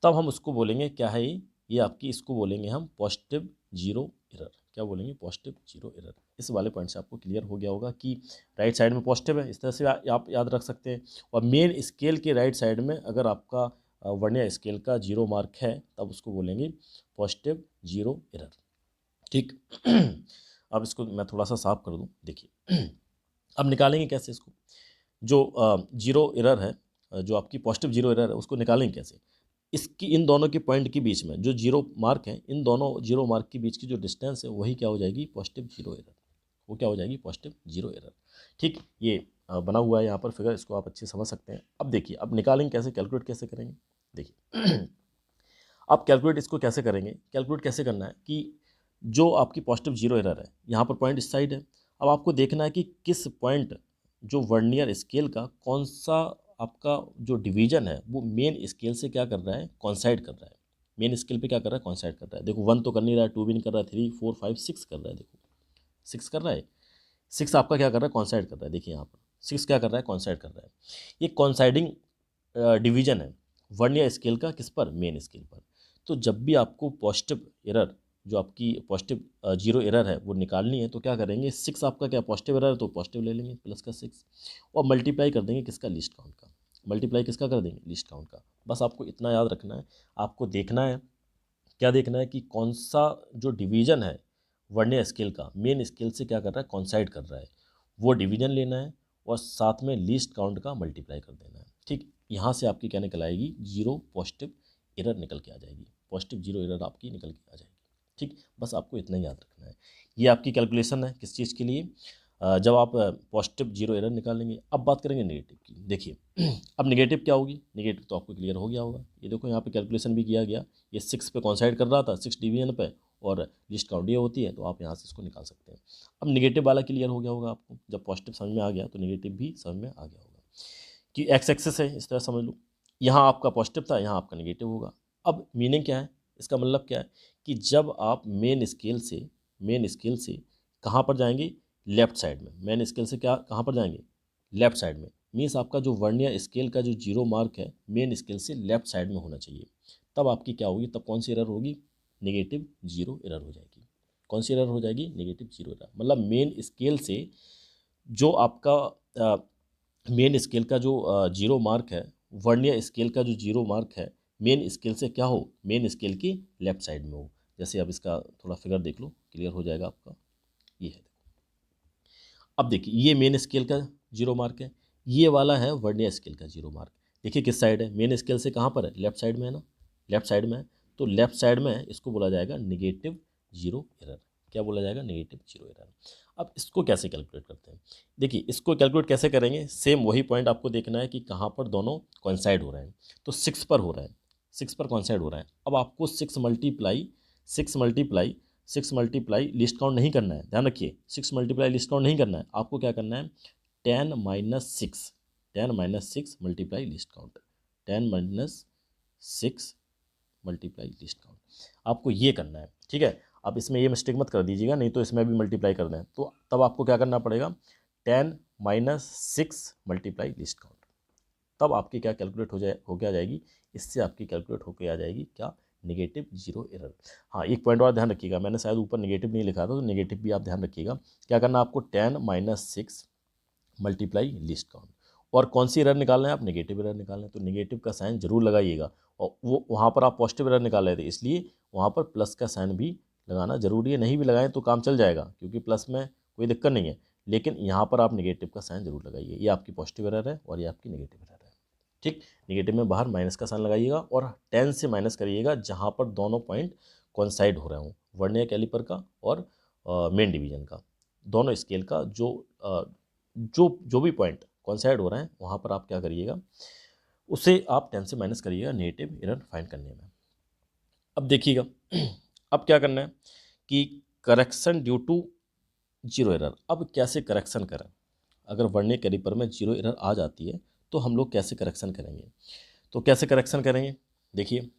तब हम उसको बोलेंगे क्या है ये आपकी, इसको बोलेंगे हम पॉजिटिव जीरो एरर। क्या बोलेंगे, पॉजिटिव जीरो एरर। इस वाले पॉइंट से आपको क्लियर हो गया होगा कि राइट साइड में पॉजिटिव है, इस तरह से आप याद रख सकते हैं। और मेन स्केल के राइट साइड में अगर आपका वर्नियर स्केल का जीरो मार्क है तब उसको बोलेंगे पॉजिटिव जीरो एरर, ठीक। अब इसको मैं थोड़ा सा साफ कर दूं, देखिए। अब निकालेंगे कैसे इसको, जो जीरो एरर है, जो आपकी पॉजिटिव जीरो एरर है उसको निकालेंगे कैसे। इसकी इन दोनों के पॉइंट के बीच में जो जीरो मार्क है, इन दोनों जीरो मार्क के बीच की जो डिस्टेंस है वही क्या हो जाएगी, पॉजिटिव जीरो एरर। वो क्या हो जाएगी, पॉजिटिव जीरो एरर, ठीक। ये बना हुआ है यहाँ पर फिगर, इसको आप अच्छे से समझ सकते हैं। अब देखिए अब निकालेंगे कैसे, कैलकुलेट कैसे करेंगे, देखिए। अब कैलकुलेट इसको कैसे करेंगे, कैलकुलेट कैसे करना है कि जो आपकी पॉजिटिव जीरो एरर है यहाँ पर पॉइंट इस साइड है। अब आपको देखना है कि किस पॉइंट, जो वर्नियर स्केल का कौन सा आपका जो डिवीजन है वो मेन स्केल से क्या कर रहा है, कॉन्साइड कर रहा है। मेन स्केल पे क्या कर रहा है, कॉन्साइड कर रहा है। देखो 1 तो कर नहीं रहा है, 2 भी नहीं कर रहा है, 3 4 5 6 कर रहा है, देखो 6 कर रहा है। 6 आपका क्या कर रहा है, कॉन्साइड कर रहा है। देखिए यहाँ पर 6 क्या कर रहा है, कॉन्साइड कर रहा है। ये कॉन्साइडिंग डिवीजन है वर्नियर स्केल का किस पर, मेन स्केल पर। तो जब भी आपको पॉजिटिव एरर, जो आपकी पॉजिटिव जीरो एरर है वो निकालनी है तो क्या करेंगे, 6 आपका क्या पॉजिटिव एरर है तो पॉजिटिव ले लेंगे प्लस का 6 और मल्टीप्लाई कर देंगे किसका, लीस्ट काउंट का। मल्टीप्लाई किसका कर देंगे, लीस्ट काउंट का। बस आपको इतना याद रखना है। आपको देखना है, क्या देखना है कि कौन सा जो डिवीजन है वर्नियर स्केल का मेन स्केल से क्या कर रहा है, कॉन्साइड कर रहा है, वो डिवीजन लेना है और साथ में लीस्ट काउंट का मल्टीप्लाई कर देना है, ठीक। यहाँ से आपकी क्या निकल आएगी, जीरो पॉजिटिव एरर निकल के आ जाएगी, पॉजिटिव जीरो एरर आपकी निकल के आ जाएगी, ठीक। बस आपको इतना ही याद रखना है। ये आपकी कैलकुलेशन है किस चीज़ के लिए, जब आप पॉजिटिव जीरो एरर निकालेंगे। अब बात करेंगे नेगेटिव की, देखिए। अब नेगेटिव क्या होगी, नेगेटिव तो आपको क्लियर हो गया होगा। ये देखो यहाँ पे कैलकुलेशन भी किया गया, ये 6 पे कॉन्साइड कर रहा था, 6 डिवीजन पे, और लिस्ट काउंट ये होती है, तो आप यहाँ से इसको निकाल सकते हैं। अब नेगेटिव वाला क्लियर हो गया होगा आपको, जब पॉजिटिव समझ में आ गया तो नेगेटिव भी समझ में आ गया होगा कि एक्स एक्सेस है, इस तरह समझ लो। यहाँ आपका पॉजिटिव था, यहाँ आपका नेगेटिव होगा। अब मीनिंग क्या है, इसका मतलब क्या है कि जब आप मेन स्केल से कहाँ पर जाएंगे, लेफ्ट साइड में। मेन स्केल से क्या कहाँ पर जाएंगे, लेफ्ट साइड में। मीन्स आपका जो वर्नियर स्केल का जो जीरो मार्क है मेन स्केल से लेफ्ट साइड में होना चाहिए। तब आपकी क्या होगी, तब कौन सी एरर होगी, नेगेटिव जीरो एरर हो जाएगी। कौन सी एरर हो जाएगी, नेगेटिव जीरो एरर। मतलब मेन स्केल से जो आपका मेन स्केल का जो जीरो मार्क है, वर्नियर स्केल का जो जीरो मार्क है मेन स्केल से क्या हो, मेन स्केल की लेफ्ट साइड में हो। जैसे अब इसका थोड़ा फिगर देख लो, क्लियर हो जाएगा आपका। ये है, अब देखिए ये मेन स्केल का जीरो मार्क है, ये वाला है वर्नियर स्केल का जीरो मार्क। देखिए किस साइड है, मेन स्केल से कहाँ पर है, लेफ्ट साइड में है ना, लेफ्ट साइड में है। तो लेफ्ट साइड में है, इसको बोला जाएगा निगेटिव जीरो एरर। क्या बोला जाएगा, नेगेटिव जीरो एरर। अब इसको कैसे कैलकुलेट करते हैं, देखिए इसको कैलकुलेट कैसे करेंगे, सेम वही पॉइंट आपको देखना है कि कहाँ पर दोनों कॉन्साइड हो रहे हैं। तो 6 पर हो रहा है, 6 पर कॉन्साइड हो रहा है। अब आपको 6 मल्टीप्लाई लिस्ट काउंट नहीं करना है, ध्यान रखिए। 6 मल्टीप्लाई लिस्ट काउंट नहीं करना है, आपको क्या करना है, 10 - 6 multiply list count, 10 - 6 multiply list count, आपको ये करना है, ठीक है। अब इसमें ये मिस्टेक मत कर दीजिएगा, नहीं तो इसमें भी मल्टीप्लाई कर दें, तो तब आपको क्या करना पड़ेगा, 10 - 6 मल्टीप्लाई लिस्ट काउंट। तब आपकी क्या कैलकुलेट हो क्या जाएगी, इससे आपकी कैलकुलेट होकर आ जाएगी क्या, नेगेटिव जीरो एरर। हाँ एक पॉइंट और ध्यान रखिएगा, मैंने शायद ऊपर नेगेटिव नहीं लिखा था, तो नेगेटिव भी आप ध्यान रखिएगा। क्या करना आपको, 10 - 6 मल्टीप्लाई लिस्ट काउंट। और कौन सी एरर निकालना है, आप नेगेटिव एरर निकालना है, तो नेगेटिव का साइन जरूर लगाइएगा। और वो वहाँ पर आप पॉजिटिव एरर निकाल रहे थे, इसलिए वहाँ पर प्लस का साइन भी लगाना जरूरी है। नहीं भी लगाएं तो काम चल जाएगा, क्योंकि प्लस में कोई दिक्कत नहीं है, लेकिन यहाँ पर आप नेगेटिव का साइन जरूर लगाइए। ये आपकी पॉजिटिव एरर है और ये आपकी नेगेटिव एरर है, ठीक। नेगेटिव में बाहर माइनस का साइन लगाइएगा और 10 से माइनस करिएगा जहाँ पर दोनों पॉइंट कोइंसाइड हो रहे हों, वर्नियर कैलिपर का और मेन डिवीजन का, दोनों स्केल का जो भी पॉइंट कोइंसाइड हो रहे हैं वहाँ पर आप क्या करिएगा, उसे आप 10 से माइनस करिएगा नेगेटिव एरर फाइंड करने में। अब देखिएगा अब क्या करना है कि correction due to zero error. अब कैसे करेक्शन करें, अगर वर्नियर कैलिपर में जीरो एरर आ जाती है तो हम लोग कैसे करेक्शन करेंगे। तो कैसे करेक्शन करेंगे, देखिए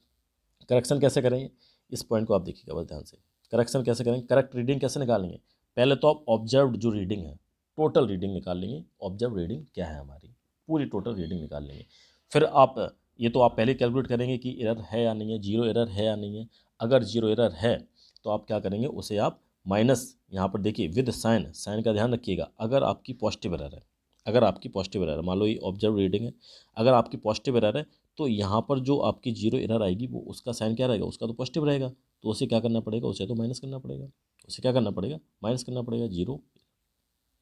करेक्शन कैसे करेंगे, इस पॉइंट को आप देखिएगा बस ध्यान से। करेक्शन कैसे करेंगे, करेक्ट रीडिंग कैसे निकालेंगे, पहले तो आप ऑब्जर्व्ड जो रीडिंग है टोटल रीडिंग निकाल लेंगे, ऑब्जर्व रीडिंग क्या है हमारी, पूरी टोटल रीडिंग निकाल लेंगे। फिर आप ये तो आप पहले कैलकुलेट करेंगे कि एरर है या नहीं है, जीरो एरर है या नहीं है। अगर जीरो एरर है तो आप क्या करेंगे, उसे आप माइनस, यहाँ पर देखिए विद साइन, साइन का ध्यान रखिएगा। अगर आपकी पॉजिटिव एरर है, अगर आपकी पॉजिटिव एरर है, मान लो ये ऑब्जर्व रीडिंग है, अगर आपकी पॉजिटिव एरर है तो यहाँ पर जो आपकी जीरो एरर आएगी वो उसका साइन क्या रहेगा, उसका तो पॉजिटिव रहेगा, तो उसे क्या करना पड़ेगा, उसे तो माइनस करना पड़ेगा। उसे क्या करना पड़ेगा, माइनस करना पड़ेगा, जीरो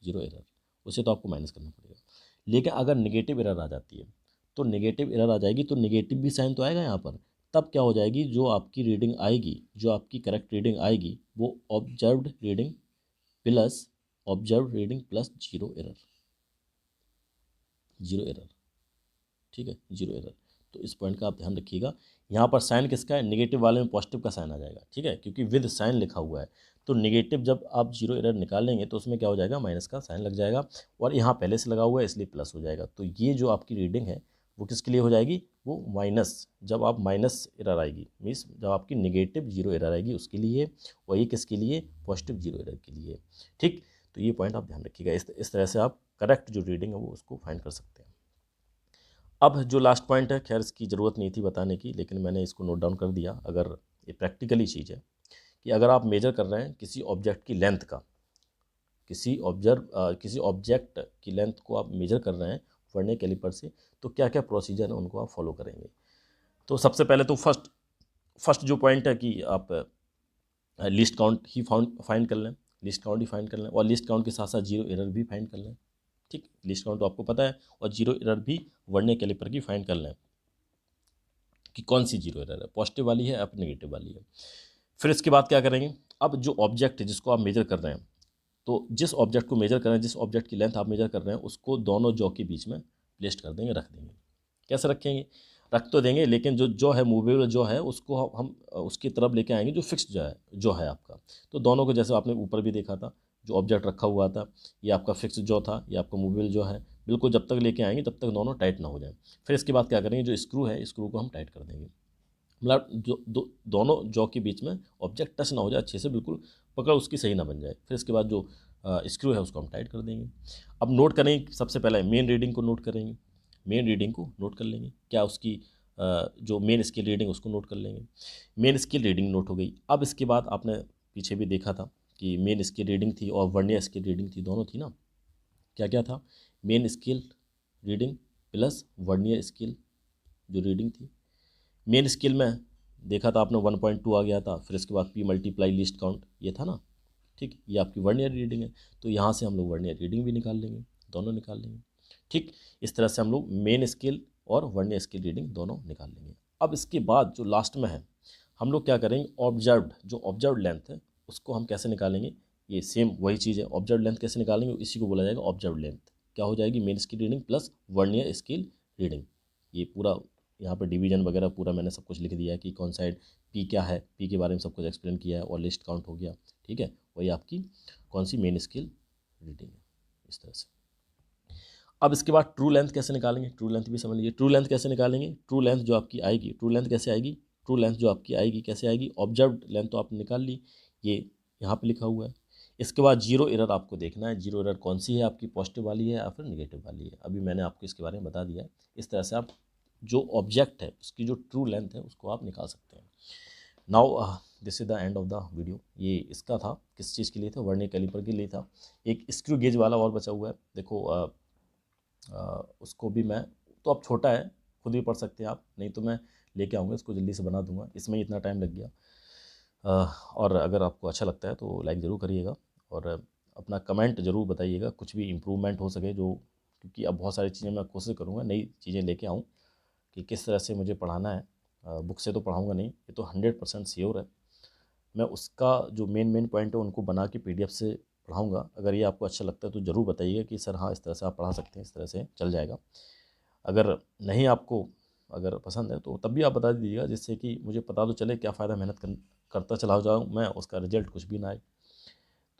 जीरो एरर, उसे तो आपको माइनस करना पड़ेगा। लेकिन अगर निगेटिव एरर आ जाती है तो निगेटिव एरर आ जाएगी तो निगेटिव भी साइन तो आएगा यहाँ पर। तब क्या हो जाएगी, जो आपकी रीडिंग आएगी, जो आपकी करेक्ट रीडिंग आएगी वो observed reading plus zero error, zero error, ठीक है, जीरो एरर। तो इस पॉइंट का आप ध्यान रखिएगा। यहाँ पर साइन किसका है, निगेटिव वाले में पॉजिटिव का साइन आ जाएगा, ठीक है, क्योंकि विद साइन लिखा हुआ है। तो निगेटिव जब आप जीरो एरर निकालेंगे तो उसमें क्या हो जाएगा, माइनस का साइन लग जाएगा, और यहाँ पहले से लगा हुआ है इसलिए प्लस हो जाएगा। तो ये जो आपकी रीडिंग है वो किसके लिए हो जाएगी, वो माइनस, जब आप माइनस एरर आएगी मीन्स जब आपकी निगेटिव जीरो एरर आएगी उसके लिए, और ये किसके लिए, पॉजिटिव जीरो एरर के लिए, ठीक। तो ये पॉइंट आप ध्यान रखिएगा। इस तरह से आप करेक्ट जो रीडिंग है वो उसको फाइंड कर सकते हैं। अब जो लास्ट पॉइंट है, खैर इसकी ज़रूरत नहीं थी बताने की, लेकिन मैंने इसको नोट डाउन कर दिया। अगर ये प्रैक्टिकली चीज़ है कि अगर आप मेजर कर रहे हैं किसी ऑब्जेक्ट की लेंथ का, किसी ऑब्जेक्ट की लेंथ को आप मेजर कर रहे हैं वर्नियर कैलिपर से, तो क्या क्या प्रोसीजर है उनको आप फॉलो करेंगे। तो सबसे पहले तो फर्स्ट जो पॉइंट है कि आप लिस्ट काउंट ही फाइंड कर लें, लिस्ट काउंट ही फाइंड कर लें, और लिस्ट काउंट के साथ साथ जीरो एरर भी फाइंड कर लें, ठीक। लिस्ट काउंट तो आपको पता है, और जीरो एरर भी वर्नियर कैलिपर की फाइंड कर लें कि कौन सी जीरो एरर है, पॉजिटिव वाली है या फिर नेगेटिव वाली है। फिर इसके बाद क्या करेंगे, अब जो ऑब्जेक्ट है जिसको आप मेजर कर रहे हैं, तो जिस ऑब्जेक्ट को मेजर कर रहे हैं, जिस ऑब्जेक्ट की लेंथ आप मेजर कर रहे हैं, उसको दोनों जॉ के बीच में प्लेस कर देंगे, रख देंगे। कैसे रखेंगे, रख तो देंगे लेकिन जो है मूवेबल जो है उसको हम उसकी तरफ लेके आएंगे जो फिक्स जो है आपका। तो दोनों को, जैसे आपने ऊपर भी देखा था, जो ऑब्जेक्ट रखा हुआ था ये आपका फिक्स जो था, ये आपका मूवेबल जो है, बिल्कुल जब तक लेके आएंगे जब तक दोनों टाइट ना हो जाए। फिर इसके बाद क्या करेंगे, जो स्क्रू है स्क्रू को हम टाइट कर देंगे, मतलब जो दोनों जॉ के बीच में ऑब्जेक्ट टच ना हो जाए अच्छे से, बिल्कुल पकड़ उसकी सही ना बन जाए। फिर इसके बाद जो स्क्रू है उसको हम टाइट कर देंगे। अब नोट करेंगे, सबसे पहले मेन रीडिंग को नोट करेंगे, मेन रीडिंग को नोट कर लेंगे, क्या उसकी जो मेन स्केल रीडिंग उसको नोट कर लेंगे। मेन स्केल रीडिंग नोट हो गई। अब इसके बाद आपने पीछे भी देखा था कि मेन स्केल रीडिंग थी और वर्नियर स्केल रीडिंग थी, दोनों थी ना। क्या क्या था, main scale reading plus vernier scale जो रीडिंग थी। मेन स्केल में देखा था आपने 1.2 आ गया था, फिर इसके बाद P मल्टीप्लाई लिस्ट काउंट ये था ना, ठीक। ये आपकी वर्नियर रीडिंग है, तो यहाँ से हम लोग वर्नियर रीडिंग भी निकाल लेंगे, दोनों निकाल लेंगे, ठीक। इस तरह से हम लोग मेन स्केल और वर्नियर स्केल रीडिंग दोनों निकाल लेंगे। अब इसके बाद जो लास्ट में है, हम लोग क्या करेंगे, ऑब्जर्व्ड लेंथ है उसको हम कैसे निकालेंगे, ये सेम वही चीज़ है। ऑब्जर्व्ड लेंथ कैसे निकालेंगे, इसी को बोला जाएगा ऑब्जर्व्ड लेंथ। क्या हो जाएगी, main scale reading plus vernier scale reading. ये पूरा यहाँ पर डिवीजन वगैरह पूरा मैंने सब कुछ लिख दिया है कि कौन साइड पी क्या है, पी के बारे में सब कुछ एक्सप्लेन किया है, और लिस्ट काउंट हो गया, ठीक है। वही आपकी कौन सी मेन स्केल रीडिंग है, इस तरह से। अब इसके बाद ट्रू लेंथ कैसे निकालेंगे, ट्रू लेंथ भी समझ लीजिए। ट्रू लेंथ कैसे निकालेंगे, ट्रू लेंथ जो आपकी आएगी, ट्रू लेंथ कैसे आएगी, ट्रू लेंथ जो आपकी आएगी कैसे आएगी, ऑब्जर्व्ड लेंथ तो आपने निकाल ली, ये यहाँ पे लिखा हुआ है। इसके बाद जीरो एरर आपको देखना है, जीरो एरर कौन सी है आपकी, पॉजिटिव वाली है या फिर निगेटिव वाली है, अभी मैंने आपको इसके बारे में बता दिया है। इस तरह से आप जो ऑब्जेक्ट है उसकी जो ट्रू लेंथ है उसको आप निकाल सकते हैं। Now this is the end of the video. ये इसका था, किस चीज़ के लिए था, वर्नियर कैलिपर के लिए था। एक स्क्रू गेज वाला और बचा हुआ है, देखो उसको भी मैं, तो अब छोटा है, खुद भी पढ़ सकते हैं आप, नहीं तो मैं लेके आऊँगा इसको, जल्दी से बना दूंगा, इसमें ही इतना टाइम लग गया। और अगर आपको अच्छा लगता है तो लाइक ज़रूर करिएगा, और अपना कमेंट ज़रूर बताइएगा, कुछ भी इम्प्रूवमेंट हो सके जो, क्योंकि अब बहुत सारी चीज़ें मैं कोशिश करूँगा नई चीज़ें लेके आऊँ कि किस तरह से मुझे पढ़ाना है। बुक से तो पढ़ाऊँगा नहीं, ये तो 100% श्योर है। मैं उसका जो मेन पॉइंट है उनको बना के PDF से पढ़ाऊँगा। अगर ये आपको अच्छा लगता है तो ज़रूर बताइएगा कि सर हाँ, इस तरह से आप पढ़ा सकते हैं, इस तरह से चल जाएगा। अगर नहीं आपको अगर पसंद है तो तब भी आप बता दीजिएगा, जिससे कि मुझे पता तो चले, क्या फ़ायदा मेहनत करता चला जाऊँ मैं, उसका रिजल्ट कुछ भी ना आए।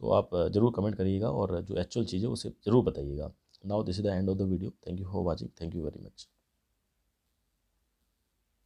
तो आप ज़रूर कमेंट करिएगा और जो एक्चुअल चीज़ है उसे ज़रूर बताइएगा। Now this is the end of the video. Thank you for watching. Thank you very much.